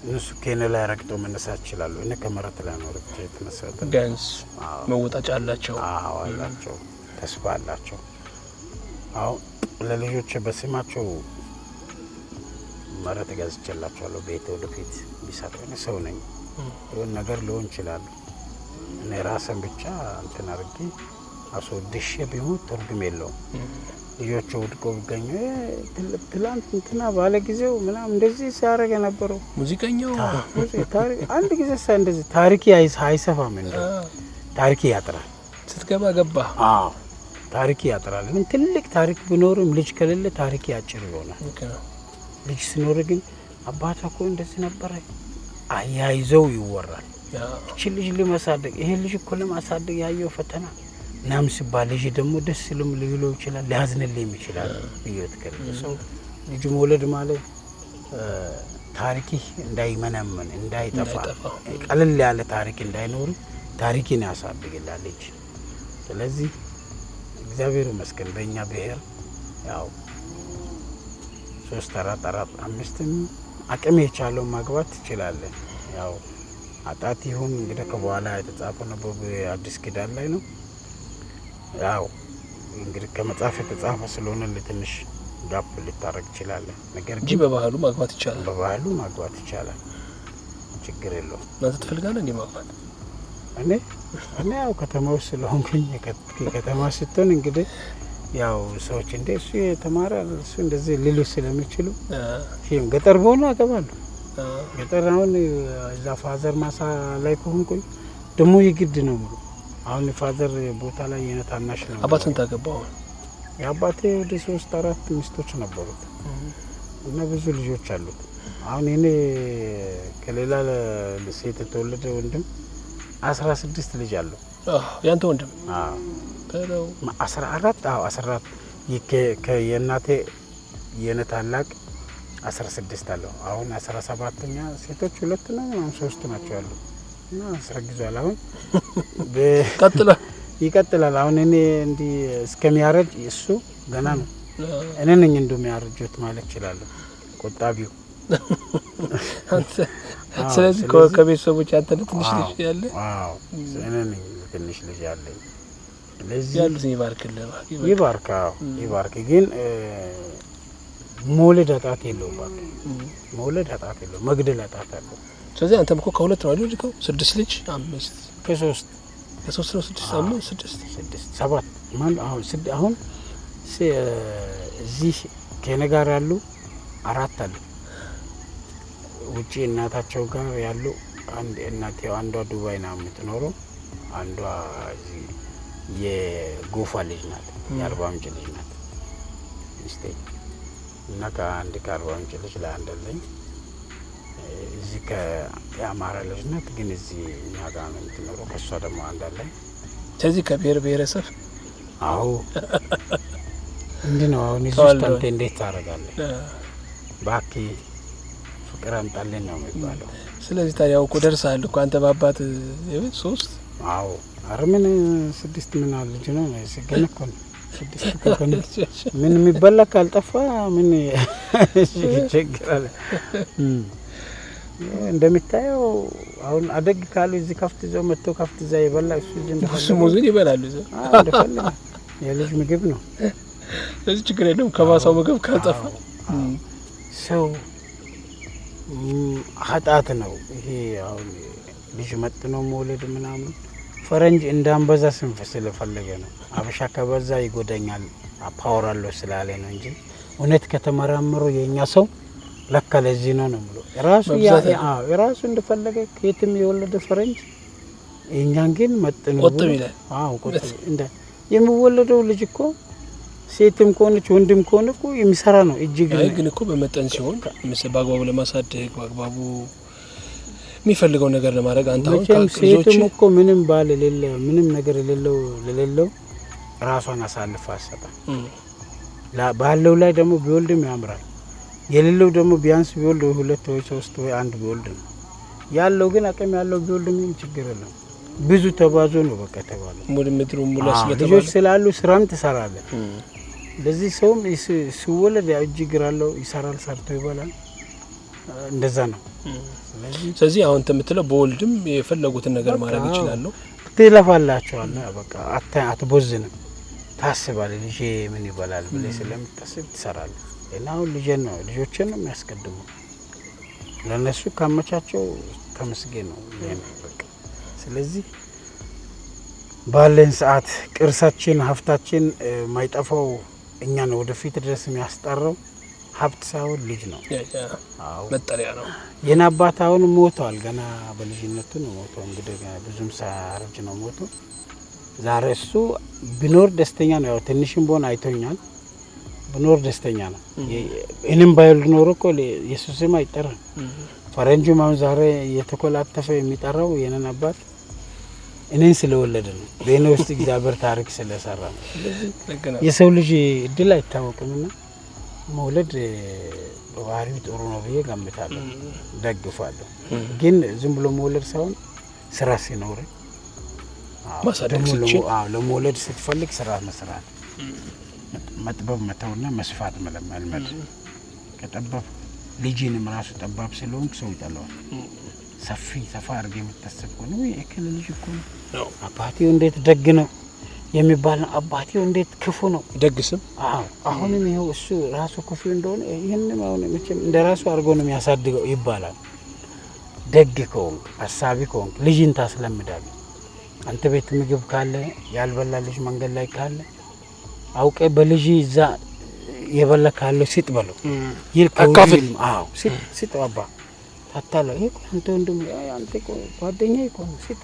እነሱ ከኔ ላይ ረግጠው መነሳት ይችላሉ። እኔ ከመሬት ላይ ነው ረግጬ የተነሳሁት። ቢያንስ መወጣጫ አላቸው። አዎ አላቸው፣ ተስፋ አላቸው። አሁን ለልጆቼ በስማቸው መሬት ገዝቼላቸዋለሁ። ቤት ወደፊት ቢሰጡ እኔ ሰው ነኝ፣ የሆነ ነገር ሊሆን ይችላል። እኔ ራሴን ብቻ እንትን አድርጌ አስወድሼ ቢሆን ትርጉም የለውም። ልጆቹ ወድቆ ቢገኙ ትላንት እንትና ባለ ጊዜው ምናምን እንደዚህ ሲያደርግ የነበረው ሙዚቀኛው አንድ ጊዜ እንደዚህ ታሪክ አይሰፋም። እንደ ታሪክ ያጥራል። ስትገባ ገባ። አዎ ታሪክ ያጥራል። ግን ትልቅ ታሪክ ቢኖርም ልጅ ከሌለ ታሪክ ያጭር ይሆናል። ልጅ ሲኖር ግን አባቷ እኮ እንደዚህ ነበረ አያይዘው ይወራል። እቺ ልጅ ለማሳደግ ይሄ ልጅ እኮ ለማሳደግ ያየው ፈተና ናም ሲባል ልጅ ደግሞ ደስ ሊለው ይችላል፣ ሊያዝንልኝ ይችላል። ይወት ከሰው ልጅ መውለድ ማለት ታሪክ እንዳይመነመን እንዳይጠፋ ቀለል ያለ ታሪክ እንዳይኖር ታሪክን ያሳድግላል ልጅ። ስለዚህ እግዚአብሔር ይመስገን በእኛ ብሔር ያው 3 4 5 አቅም የቻለው ማግባት ይችላል። ያው አጣት ይሁን እንግዲህ ከበኋላ የተጻፈው ነው በአዲስ ኪዳን ላይ ነው። ያው እንግዲህ ከመጽሐፍ የተጻፈ ስለሆነ ለትንሽ ጋፕ ሊታረቅ ይችላል። ነገር ግን በባህሉ ማግባት ይቻላል። በባህሉ ማግባት ይቻላል፣ ችግር የለውም። አንተ ትፈልጋለህ እንዴ ማግባት? እኔ ያው ከተማው ስለሆንኩኝ ከተማ ስትሆን እንግዲህ ያው ሰዎች እንደ እሱ የተማረ እሱ እንደዚህ ሊሉ ስለሚችሉ ገጠር በሆኑ አገባለሁ። ገጠር አሁን እዛ ፋዘር ማሳ ላይ ከሆንኩኝ ደግሞ የግድ ነው። አሁን ፋዘር ቦታ ላይ የነታናሽ ነው። አባትን ታገባው? የአባቴ ወደ 3 4 ሚስቶች ነበሩት እና ብዙ ልጆች አሉት። አሁን እኔ ከሌላ ሴት የተወለደ ወንድም 16 ልጅ አለው። ያንተ ወንድም? አዎ ከለው 14 14 የእናቴ የኔ ታላቅ 16 አለው። አሁን 17ኛ ሴቶች 2 ነው 3 ናቸው ያሉ እና አስረግዟል። አሁን ይቀጥላል። አሁን እኔ እንዲ እስከሚያረጅ እሱ ገና ነው። እኔ ነኝ እንደሚያረጁት ማለት ይችላል ቆጣቢው። ስለዚህ ከቤተሰቦች አንተ ትንሽ ልጅ ያለ? አዎ እኔ ነኝ ትንሽ ልጅ ያለኝ። ለዚህ ያሉት ይባርክልህ። ይባርክ። ግን መውለድ አጣት የለውም። መውለድ አጣት የለውም፣ መግደል አጣት አለው። ስለዚህ አንተም እኮ ከሁለት ነው አይደል? 6 ልጅ 5 ከ3 ነው 6 5 6 7 ማን አሁን እዚህ ከኔ ጋር ያሉ 4 አሉ። ውጪ እናታቸው ጋር ያሉ አንድ እናቴ አንዷ ዱባይ ነው የምትኖረው፣ አንዷ እዚህ የጎፋ ልጅ ናት፣ የአርባ ምንጭ ልጅ ናት ሚስቴ እና ከአንድ ከአርባ ምንጭ ልጅ ላይ አንድ አለኝ። እዚህ ከአማራ ልጅ ናት፣ ግን እዚህ እኛ ጋር ነው የምትኖረው። ከእሷ ደግሞ አንድ አለኝ። ስለዚህ ከብሔር ብሔረሰብ አዎ እንዲህ ነው። አሁን እዚህ ውስጥ አንተ እንዴት ታደርጋለህ? እባክህ ፍቅር አምጣልን ነው የሚባለው። ስለዚህ ታዲያ እኮ ደርሰሃል እኮ አንተ በአባት 3 አዎ አርምን 6 ምን አለ ልጅ ነው ሲገኝ እኮ 6 እኮ ምን የሚበላ ካልጠፋ ምን ይቸግራል። እንደምታየው አሁን አደግ ካሉ እዚህ ከፍት ይዘው መጥተው ከፍት ይዘው ይበላ እሱ ልጅ እንደፈለገ ሙዙን ይበላሉ። እንደፈለገ የልጅ ምግብ ነው። ስለዚህ ችግር የለም ከማሳው ምግብ ካልጠፋ ሰው ኃጢአት ነው ይሄ። አሁን ልጅ መጥኖ መውለድ ምናምን ፈረንጅ እንዳንበዛ ስንፍ ስለፈለገ ነው። አበሻ ከበዛ ይጎዳኛል ፓወር አለው ስላለ ነው እንጂ እውነት ከተመራመሩ የኛ ሰው ለካ ለዚህ ነው ነው ብሎ ራሱ እንደፈለገ ከየትም የወለደ ፈረንጅ እኛን ግን መጥኖ ቆጥብ ይላል። ቆጥብ እንደ የሚወለደው ልጅ እኮ ሴትም ከሆነች ወንድም ከሆነ እኮ የሚሰራ ነው እጅግ ነው። ግን እኮ በመጠን ሲሆን በአግባቡ ለማሳደግ በአግባቡ የሚፈልገው ነገር ለማድረግ አንተ አሁን ከልጆች እኮ ምንም ባል የሌለ ምንም ነገር የሌለው ራሷን አሳልፋ አሰጣ ባለው ላይ ደግሞ ቢወልድም ያምራል። የሌለው ደግሞ ቢያንስ ቢወልድ 2 ወይ 3 ወይ 1 ቢወልድ ነው ያለው። ግን አቅም ያለው ቢወልድ ምን ችግር የለም። ብዙ ተባዞ ነው በቃ ተባለ። ምድሩ ሙላ ስለተባለ ልጆች ስላሉ ስራም ትሰራለህ። ለዚህ ሰውም ሲወለድ እጅግራለው ይሰራል፣ ሰርቶ ይበላል። እንደዛ ነው። ስለዚህ አሁን ተምትለው በወልድም የፈለጉትን ነገር ማድረግ ይችላል። ትለፋላችኋለህ በቃ አትቦዝንም። ታስባለህ ልጄ ምን ይበላል ብለህ ስለምታስብ ትሰራለህ። እና አሁን ልጆችን ነው የሚያስቀድመው። ለነሱ ካመቻቸው ተመስገን ነው በቃ። ስለዚህ ባለን ሰዓት ቅርሳችን ሀብታችን ማይጠፋው እኛን ወደፊት ድረስ የሚያስጠራው ሀብት ሳይሆን ልጅ ነው። አዎ መጠሪያ ነው። የኔ አባት አሁን ሞቷል። ገና በልጅነቱ ነው ሞተው። እንግዲህ ብዙም ሳያረጅ ነው ሞተው። ዛሬ እሱ ቢኖር ደስተኛ ነው። ያው ትንሽም ቢሆን አይቶኛል። ቢኖር ደስተኛ ነው። እኔም ባይል ኖሮ እኮ ኢየሱስም አይጠራም። ፈረንጁም አሁን ዛሬ እየተኮላተፈ የሚጠራው የኔን አባት እኔን ስለወለደ ነው። በእኔ ውስጥ እግዚአብሔር ታሪክ ስለሰራ ነው። የሰው ልጅ እድል አይታወቅምና መውለድ በባህሪው ጥሩ ነው ብዬ ገምታለሁ፣ ደግፋለሁ። ግን ዝም ብሎ መውለድ ሳይሆን ስራ ሲኖር ለመውለድ ስትፈልግ ስራ መስራት፣ መጥበብ መተውና መስፋት መልመድ። ከጠበብ ልጅንም ራሱ ጠባብ ስለሆንክ ሰው ይጠላዋል። ሰፋ አድርጌ የምታስብ ከሆነ የክል ልጅ እኮ ነው አባቴው እንዴት ደግ ነው የሚባል ነው። አባቴው እንዴት ክፉ ነው ደግስም። አሁንም ይኸው እሱ ራሱ ክፉ እንደሆነ ይህንም አሁን መቼም እንደ ራሱ አድርጎ ነው የሚያሳድገው ይባላል። ደግ ከሆንክ አሳቢ ከሆንክ ልጅን ታስለምዳለህ። አንተ ቤት ምግብ ካለ ያልበላ ልጅ መንገድ ላይ ካለ አውቀ በልጅ እዛ የበላ ካለ ሲጥ በለው አካፍል። ሲጥ አባ ታታለ ይሄ አንተ ወንድም አንተ ጓደኛዬ እኮ ነው ሲጥ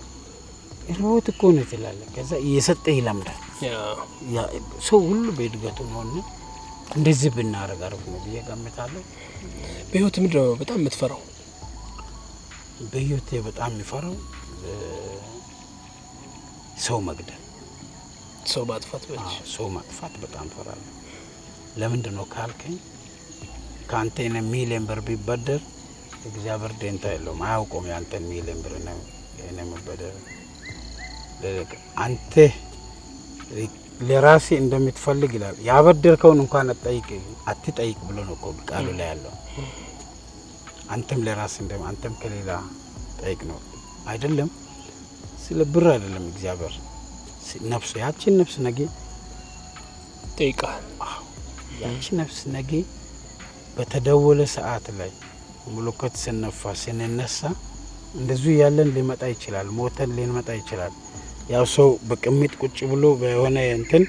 ሮት እኮ ነው ትላለህ። ከዛ እየሰጠ ይለምዳል። ያ ሰው ሁሉ በእድገቱ ነውና እንደዚህ ብናረግ አሪፍ ነው ብዬ ገምታለሁ። በህይወት ምንድነው በጣም የምትፈራው? በህይወቴ በጣም የሚፈራው ሰው መግደል፣ ሰው ማጥፋት በእጅ ሰው ማጥፋት በጣም ፈራለሁ። ለምንድን ነው ካልከኝ ካንተ ሚሊዮን ብር ቢበደር እግዚአብሔር ደንታ የለውም፣ አያውቀውም ያንተን ሚሊዮን ብር ነው የኔ መበደር። አንተ ለራሴ እንደምትፈልግ ይላል ያበደርከውን እንኳን አትጠይቅ ብሎ ነው እኮ ቃሉ ላይ ያለው። አንተም ለራስ አንተም ከሌላ ጠይቅ ነው አይደለም። ስለ ብር አይደለም እግዚአብሔር ነፍስ ያቺን ነፍስ ነገ ጠይቃል። ያቺ ነፍስ ነገ በተደወለ ሰዓት ላይ ሙሉከት ስነፋ ስንነሳ እንደዚህ ያለን ሊመጣ ይችላል፣ ሞተን ሊመጣ ይችላል። ያው ሰው በቅሚጥ ቁጭ ብሎ በሆነ እንትን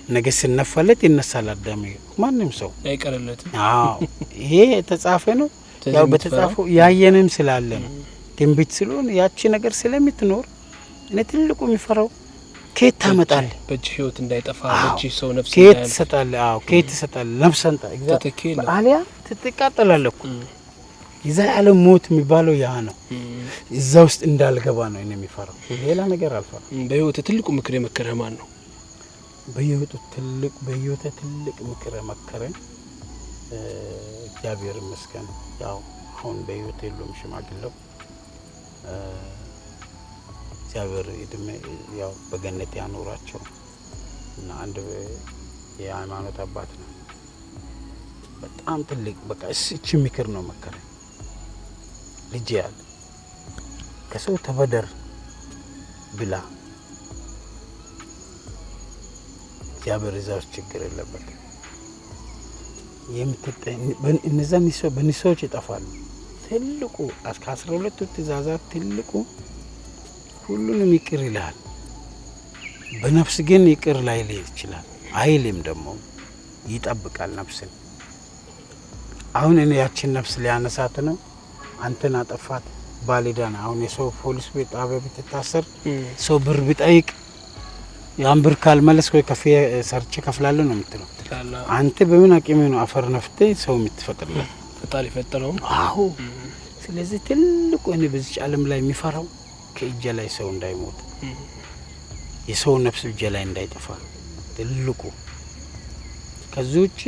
ነገ ስነፋለት ይነሳል። አዳም ማንንም ሰው አይቀርለትም። አዎ ይሄ የተጻፈ ነው። ያው በተጻፈው ያየንም ስላለ ነው ትንቢት ስለሆነ ያቺ ነገር ስለምትኖር እኔ ትልቁ የሚፈራው ከየት ታመጣለህ? በእጅ ህይወት እንዳይጠፋ በእጅ ሰው ነፍስ ከየት ትሰጣለህ? አዎ ከየት ትሰጣለህ? ነፍስን እግዚአብሔር አሊያ ትቃጠላለህ እኮ ይዛ ዓለም ሞት የሚባለው ያ ነው። እዛ ውስጥ እንዳልገባ ነው እኔ የሚፈራው፣ ሌላ ነገር አልፈራም። በህይወት ትልቁ ምክር የመከረህ ማን ነው? በህይወት ትልቅ ምክር የመከረኝ እግዚአብሔር ይመስገን። ያው አሁን በህይወት የለውም ሽማግሌው እግዚአብሔር እድሜ ያው በገነት ያኖራቸው እና አንድ የሃይማኖት አባት ነው። በጣም ትልቅ በቃ እቺ ምክር ነው መከረኝ። ልጅ ያለ ከሰው ተበደር ብላ እግዚአብሔር እዛው ችግር የለበት። እነዛን በንሶች ይጠፋሉ። ትልቁ ከ12ቱ ትእዛዛት ትልቁ ሁሉንም ይቅር ይላል። በነፍስ ግን ይቅር ላይል ይችላል። አይልም ደግሞ ይጠብቃል ነፍስን። አሁን እኔ ያችን ነፍስ ሊያነሳት ነው። አንተን አጠፋት ባሊዳና አሁን የሰው ፖሊስ ቤት ጣቢያ ብትታሰር ሰው ብር ቢጠይቅ ያን ብር ካልመለስ ወይ ከፍዬ ሰርቼ ከፍላለሁ ነው የምትለው። አንተ በምን አቅም ነው አፈር ነፍቴ ሰው የምትፈቅድለት? ፈጣሪ ፈጠረው። አዎ ስለዚህ ትልቁ እኔ በዚህ ዓለም ላይ የሚፈራው ከእጄ ላይ ሰው እንዳይሞት፣ የሰው ነፍስ እጄ ላይ እንዳይጠፋ ትልቁ። ከዚህ ውጪ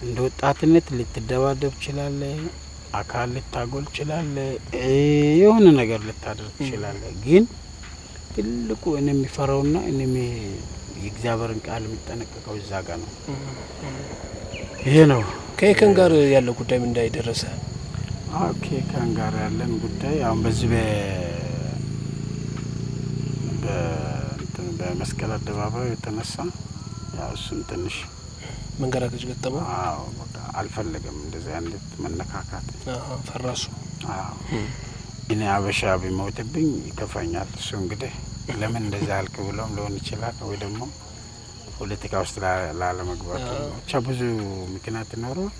እንደ ወጣትነት ልትደባደብ ይችላል፣ አካል ልታጎል ይችላል፣ የሆነ ነገር ልታደርግ ይችላል። ግን ትልቁ እኔ የሚፈራውና እኔ የእግዚአብሔርን ቃል የሚጠነቀቀው እዛ ጋር ነው። ይሄ ነው። ከከን ጋር ያለው ጉዳይ ምን እንዳይደረሰ? ከከን ጋር ያለን ጉዳይ አሁን በዚህ በመስቀል አደባባይ የተነሳ ያው እሱም ትንሽ መንገራገጭ ገጠመው። አዎ በቃ አልፈለገም እንደዚህ አይነት መነካካት። ፈራሱ። እኔ አበሻ ቢሞትብኝ ይከፋኛል። እሱ እንግዲህ ለምን እንደዛ አልክ ብሎም ሊሆን ይችላል፣ ወይ ደግሞ ፖለቲካ ውስጥ ላለመግባት ብቻ ብዙ ምክንያት ይኖረዋል።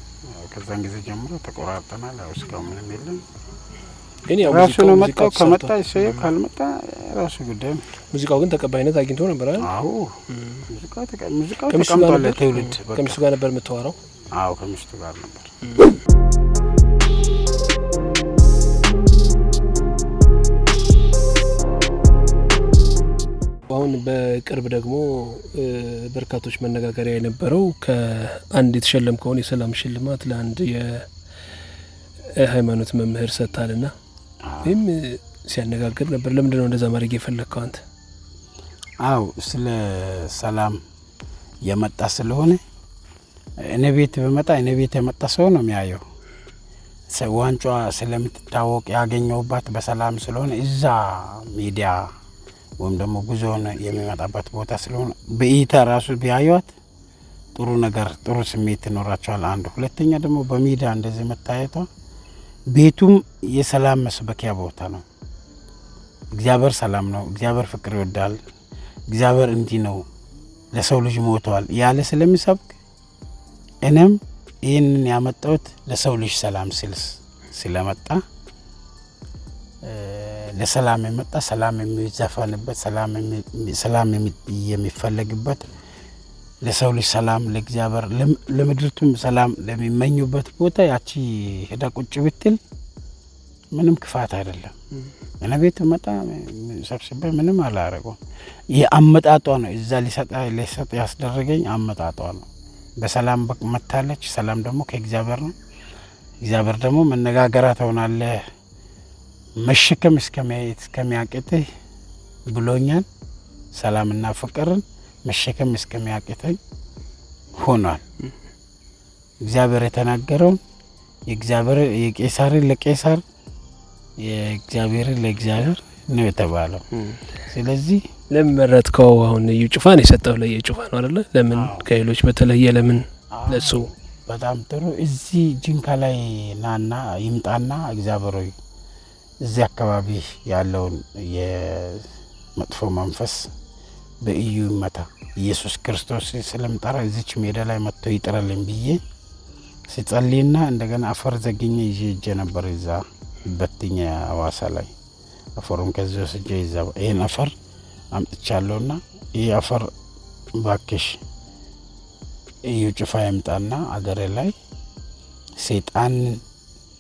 ከዛን ጊዜ ጀምሮ ተቆራርጠናል። ያው እስካሁን ምንም የለም። ግን ያው ራሱ ነው መጣው። ከመጣ እሰይ፣ ካልመጣ ራሱ ጉዳይ። ሙዚቃው ግን ተቀባይነት አግኝቶ ነበር አይደል? አዎ ሙዚቃው ተቀምጧል። ትውልድ ከሚስቱ ጋር ነበር የምትዋራው? አዎ ከሚስቱ ጋር ነበር። አሁን በቅርብ ደግሞ በርካቶች መነጋገሪያ የነበረው ከአንድ የተሸለምከውን የሰላም ሽልማት ለአንድ የሃይማኖት መምህር ሰጥታልና ወይም ሲያነጋግር ነበር። ለምንድን ነው እንደዛ ማድረግ የፈለግከው አንተ? አው ስለ ሰላም የመጣ ስለሆነ እኔ ቤት በመጣ እኔ ቤት የመጣ ሰው ነው የሚያየው። ዋንጫ ስለምትታወቅ ያገኘውባት በሰላም ስለሆነ እዛ ሚዲያ ወይም ደግሞ ጉዞን የሚመጣበት ቦታ ስለሆነ በእይታ ራሱ ቢያዩት ጥሩ ነገር ጥሩ ስሜት ይኖራቸዋል። አንድ ሁለተኛ ደግሞ በሚዲያ እንደዚህ መታየቷ ቤቱም የሰላም መስበኪያ ቦታ ነው። እግዚአብሔር ሰላም ነው፣ እግዚአብሔር ፍቅር ይወዳል፣ እግዚአብሔር እንዲህ ነው ለሰው ልጅ ሞቷል ያለ ስለሚሰብክ እኔም ይህንን ያመጣሁት ለሰው ልጅ ሰላም ስለመጣ ለሰላም የመጣ ሰላም የሚዘፈንበት ሰላም የሚፈለግበት ለሰው ልጅ ሰላም ለእግዚአብሔር ለምድርቱም ሰላም ለሚመኙበት ቦታ ያቺ ሄዳ ቁጭ ብትል ምንም ክፋት አይደለም። እኔ ቤት መጣ ሰብስቤ ምንም አላረገው። የአመጣጧ ነው እዛ ሊሰጥ ያስደረገኝ አመጣጧ ነው። በሰላም መታለች። ሰላም ደግሞ ከእግዚአብሔር ነው። እግዚአብሔር ደግሞ መነጋገሪያ ትሆናለህ መሸከም እስከሚያቅትህ ብሎኛል። ሰላምና ፍቅርን መሸከም እስከሚያቅተኝ ሆኗል። እግዚአብሔር የተናገረውን የእግዚአብሔር የቄሳርን ለቄሳር የእግዚአብሔርን ለእግዚአብሔር ነው የተባለው። ስለዚህ ለምን መረጥከው? አሁን እዩ ጩፋን የሰጠው ለዩ ጩፋ ነው አይደለ? ለምን ከሌሎች በተለየ ለምን ለሱ? በጣም ጥሩ። እዚህ ጂንካ ላይ ናና ይምጣና እግዚአብሔር ሆይ እዚህ አካባቢ ያለውን የመጥፎ መንፈስ በእዩ ይመታ ኢየሱስ ክርስቶስ ስለምጠራ እዚች ሜዳ ላይ መጥቶ ይጥራልኝ ብዬ ሲጸልይና እንደገና አፈር ዘግኜ ይዤ ነበር። እዛ በትኛ ሐዋሳ ላይ አፈሩን ከዚህ ወስጄ ይዛ ይሄን አፈር አምጥቻለሁና ይሄ አፈር ባክሽ እዩ ጩፋ ይምጣና አገሬ ላይ ሰይጣን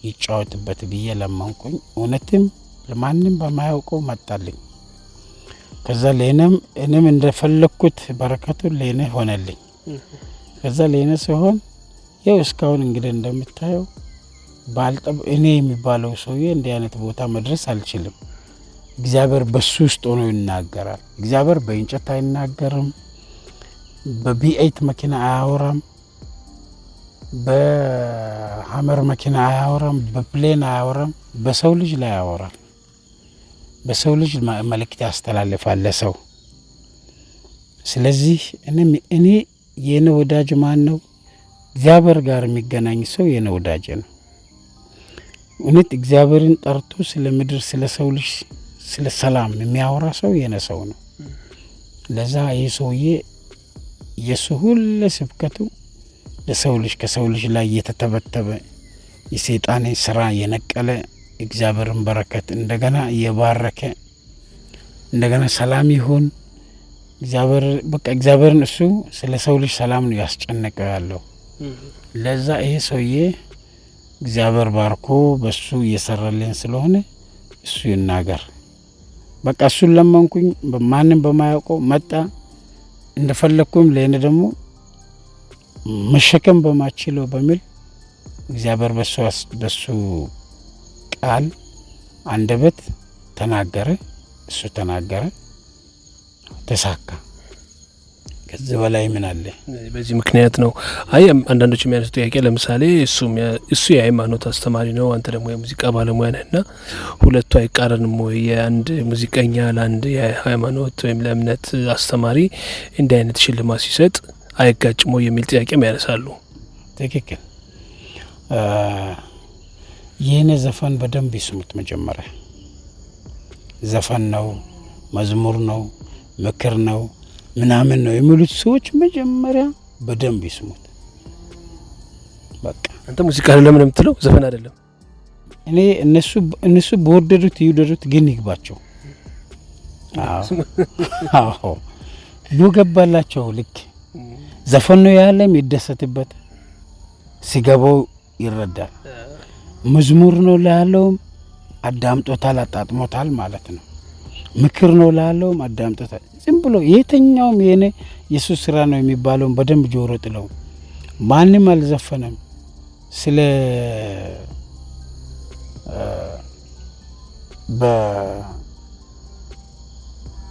ይጫወትበት ብዬ ለማንኩኝ። እውነትም ለማንም በማያውቀው መጣልኝ። ከዛ እኔም እንደፈለኩት በረከቱን ለኔ ሆነልኝ። ከዛ ለኔ ሲሆን ያው እስካሁን እንግዲህ እንደምታየው እኔ የሚባለው ሰውዬ እንዲህ አይነት ቦታ መድረስ አልችልም። እግዚአብሔር በሱ ውስጥ ሆኖ ይናገራል። እግዚአብሔር በእንጨት አይናገርም፣ በቢኤት መኪና አያወራም፣ በሀመር መኪና አያወራም፣ በፕሌን አያወራም፣ በሰው ልጅ ላይ ያወራል። በሰው ልጅ መልእክት ያስተላልፋል ለሰው። ስለዚህ እኔ የኔ ወዳጅ ማን ነው? እግዚአብሔር ጋር የሚገናኝ ሰው የኔ ወዳጅ ነው። እውነት እግዚአብሔርን ጠርቶ ስለ ምድር ስለ ሰው ልጅ ስለ ሰላም የሚያወራ ሰው የኔ ሰው ነው። ለዛ ይህ ሰውዬ የሱ ሁሉ ስብከቱ ለሰው ልጅ ከሰው ልጅ ላይ የተተበተበ የሰይጣን ስራ የነቀለ እግዚአብሔርን በረከት እንደገና እየባረከ እንደገና ሰላም ይሁን እግዚአብሔርን እሱ ስለ ሰው ልጅ ሰላም ነው ያስጨነቀው ያለው። ለዛ ይሄ ሰውዬ እግዚአብሔር ባርኮ በሱ እየሰራልን ስለሆነ እሱ ይናገር። በቃ እሱን ለመንኩኝ። በማንም በማያውቀው መጣ። እንደፈለኩም ለኔ ደግሞ መሸከም በማችለው በሚል እግዚአብሔር በሱ ቃል አንደበት ተናገረ። እሱ ተናገረ፣ ተሳካ። ከዚህ በላይ ምን አለ? በዚህ ምክንያት ነው አንዳንዶች የሚያነሱ ጥያቄ ለምሳሌ እሱ የሃይማኖት አስተማሪ ነው፣ አንተ ደግሞ የሙዚቃ ባለሙያ ነህና ሁለቱ አይቃረንም ወይ? የአንድ ሙዚቀኛ ለአንድ የሃይማኖት ወይም ለእምነት አስተማሪ እንዲህ አይነት ሽልማት ሲሰጥ አይጋጭም ወይ የሚል ጥያቄም ያነሳሉ። ትክክል። የኔ ዘፈን በደንብ ይስሙት። መጀመሪያ ዘፈን ነው፣ መዝሙር ነው፣ ምክር ነው ምናምን ነው የሚሉት ሰዎች መጀመሪያ በደንብ ይስሙት። በቃ አንተ ሙዚቃ ለምን የምትለው ዘፈን አይደለም? እኔ እነሱ በወደዱት ይውደዱት፣ ግን ይግባቸው። አዎ ገባላቸው። ልክ ዘፈን ነው ያለም ይደሰትበት፣ ሲገባው ይረዳል። መዝሙር ነው ላለውም አዳምጦታል፣ አጣጥሞታል ማለት ነው። ምክር ነው ላለውም አዳምጦታል። ዝም ብሎ የትኛውም የኔ ኢየሱስ ስራ ነው የሚባለውን በደንብ ጆሮ ጥለው ማንም አልዘፈነም። ስለ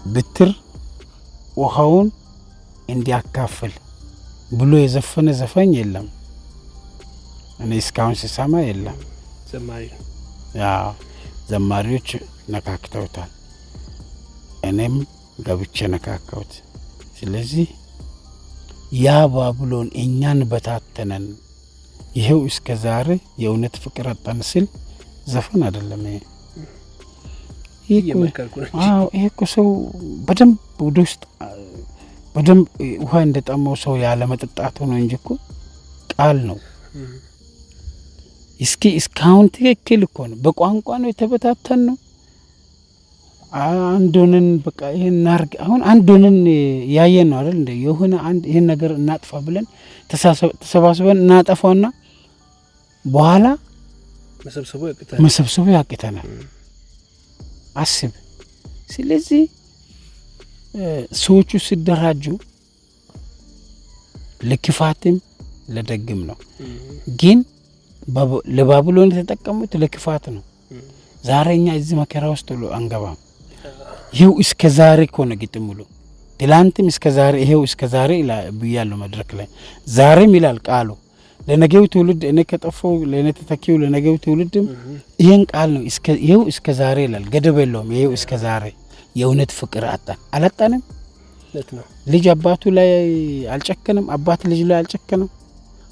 በብትር ውሃውን እንዲያካፍል ብሎ የዘፈነ ዘፈኝ የለም። እኔ እስካሁን ሲሰማ የለም። ዘማሪዎች ነካክተውታል፣ እኔም ገብቼ ነካካሁት። ስለዚህ ያ ባቢሎን እኛን በታተነን ይሄው እስከ ዛሬ የእውነት ፍቅር አጣን ስል ዘፈን አይደለም። ይሄ እኮ ሰው በደንብ ወደ ውስጥ በደንብ ውሃ እንደጠማው ሰው ያለ መጠጣቱ ነው እንጂ እኮ ቃል ነው። እስካሁን ትክክል እኮ ነው። በቋንቋ ነው የተበታተን ነው። አንዱንን በቃ ይሄን ናርግ አሁን አንዱንን ያየን ነው አይደል እንደ የሆነ አንድ ይሄን ነገር እናጥፋ ብለን ተሰባስበን እናጠፋውና በኋላ መሰብሰቡ ያቅተናል። አስብ። ስለዚህ ሰዎቹ ሲደራጁ ለክፋትም ለደግም ነው። ግን ለባቢሎን የተጠቀሙት ለክፋት ነው። ዛሬኛ እዚህ መከራ ውስጥ አንገባም። ይሄው እስከ ዛሬ ኮነ ግጥሙሉ ትላንትም እስከ ዛሬ ይሄው እስከ ዛሬ ብያለሁ መድረክ ላይ ዛሬም ይላል ቃሉ። ለነገው ትውልድ እኔ ከጠፋው ለኔ ተተኪው ለነገው ትውልድም ይሄን ቃል ነው ይሄው እስከ ዛሬ ይላል። ገደብ የለውም። ይሄው እስከ ዛሬ የእውነት ፍቅር አላጣንም። ልጅ አባቱ ላይ አልጨከንም፣ አባት ልጅ ላይ አልጨከንም፣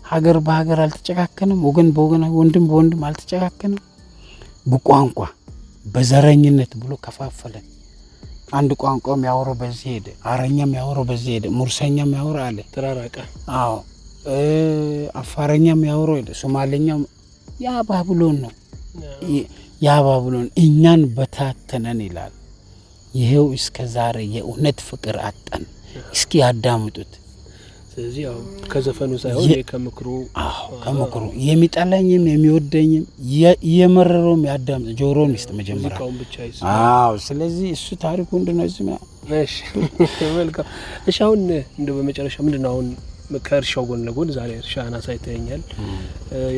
ሀገር በሀገር አልተጨካከንም፣ ወገን በወገን ወንድም በወንድም አልተጨካከንም። በቋንቋ በዘረኝነት ብሎ ከፋፈለን። አንድ ቋንቋ የሚያወራው በዚህ ሄደ፣ አረኛ የሚያወራው በዚህ ሄደ፣ ሙርሰኛ የሚያወራው አለ ተራራቀ። አዎ አፋረኛ የሚያወራው ሄደ፣ ሶማሌኛ። ያ ባቢሎን ነው። ያ ባቢሎን እኛን በታተነን ይላል። ይሄው እስከ ዛሬ የእውነት ፍቅር አጣን። እስኪ ያዳምጡት። ስለዚህ ያው ከዘፈኑ ሳይሆን ከምክሩ የሚጠላኝም የሚወደኝም የመረረውም ያዳምጥ ጆሮን ይስጥ መጀመሪያ። አዎ ስለዚህ እሱ ታሪኩ እንደነዚህ እሺ መልካም። እሺ አሁን እንደው በመጨረሻ ምንድነው አሁን ከእርሻው ጎን ለጎን ዛሬ እርሻና ሳይተኛል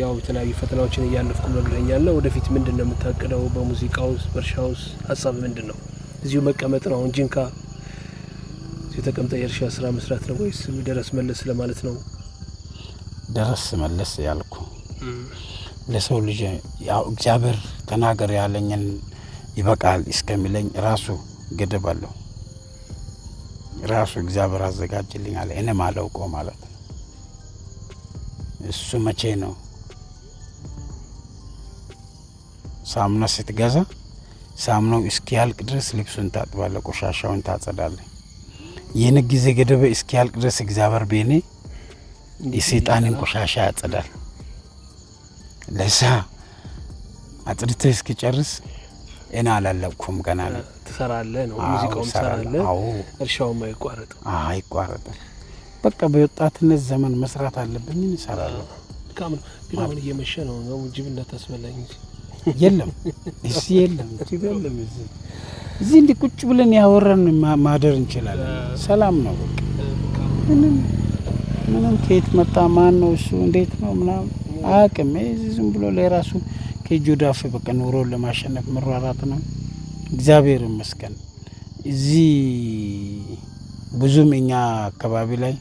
ያው የተለያዩ ፈተናዎችን እያለፍኩ ነግረኛል። ወደፊት ምንድነው የምታቀደው? በሙዚቃው በእርሻውስ ሀሳብ ምንድነው? እዚሁ መቀመጥ ነው አሁን ጂንካ የተቀምጠ የእርሻ ስራ መስራት ነው ወይስ ደረስ መለስ ለማለት ነው? ደረስ መለስ ያልኩ ለሰው ልጅ ያው እግዚአብሔር ተናገር ያለኝን ይበቃል እስከሚለኝ ራሱ ገደብ አለው። ራሱ እግዚአብሔር አዘጋጅልኝ አለ። እኔ ማለውቆ ማለት ነው። እሱ መቼ ነው ሳሙና ስትገዛ ሳሙናው እስኪያልቅ ድረስ ልብሱን ታጥባለህ፣ ቆሻሻውን ታጸዳለህ። ይህን ጊዜ ገደበ እስኪያልቅ ድረስ እግዚአብሔር በእኔ የሰይጣንን ቆሻሻ ያጸዳል። ለዛ አጥርተህ እስኪጨርስ እኔ አላለቅኩም ገና ነው። ትሰራለህ ነው ሙዚቃውም ትሰራለህ፣ እርሻውም አይቋረጥም። በቃ በወጣትነት ዘመን መስራት አለብኝ፣ እሰራለሁ። ግን አሁን እየመሸ ነው ነው ጅብነት አስበላኝ። የለም እሺ የለም ይበለም እዚህ እንዲ ቁጭ ብለን ያወራን ማደር እንችላለን። ሰላም ነው በቃ ምንም ከየት መጣ ማን ነው እሱ እንዴት ነው ምናምን አቅም ዝም ብሎ ለራሱ ከጆዳፍ በቃ ኑሮ ለማሸነፍ መሯራት ነው። እግዚአብሔር ይመስገን እዚህ ብዙም እኛ አካባቢ ላይ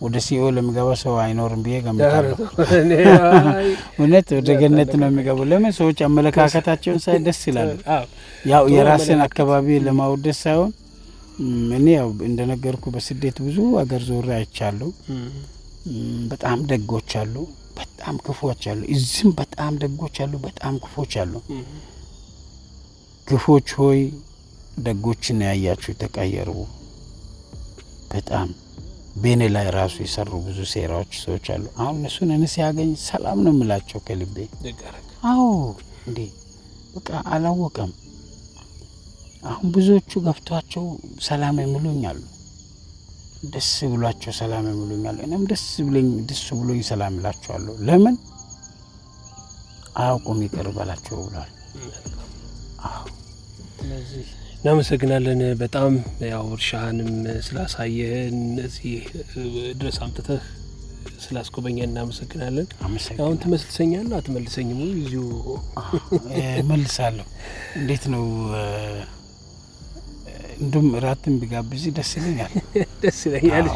ወደ ሲኦል የሚገባ ሰው አይኖርም ብዬ ገምታለሁ። እውነት ወደ ገነት ነው የሚገባው። ለምን ሰዎች አመለካከታቸውን ሳይ ደስ ይላል። ያው የራስን አካባቢ ለማውደስ ሳይሆን እኔ ያው እንደነገርኩ በስደት ብዙ አገር ዞሬ አይቻለሁ። በጣም ደጎች አሉ፣ በጣም ክፉዎች አሉ። እዚህም በጣም ደጎች አሉ፣ በጣም ክፉዎች አሉ። ክፉዎች ሆይ ደጎችን ያያችሁ ተቀየሩ። በጣም በኔ ላይ ራሱ የሰሩ ብዙ ሴራዎች ሰዎች አሉ። አሁን እነሱን እኔ ሲያገኝ ሰላም ነው የምላቸው ከልቤ። አዎ እንዴ በቃ አላወቀም። አሁን ብዙዎቹ ገብቷቸው ሰላም የሚሉኛሉ፣ ደስ ብሏቸው ሰላም የሚሉኛሉ። እኔም ደስ ብሎኝ ሰላም እላቸዋለሁ። ለምን አያውቁም ይቅር በላቸው ብሏል። አዎ ስለዚህ እናመሰግናለን በጣም ያው እርሻህንም ስላሳየህን እዚህ ድረስ አምጥተህ ስላስጎበኘን እናመሰግናለን። አሁን ትመልሰኛለህ አትመልሰኝም? ይዙ መልሳለሁ። እንዴት ነው እንደም ራትን ቢጋብዝ ደስ ይለኛል። ደስ ይለኛል።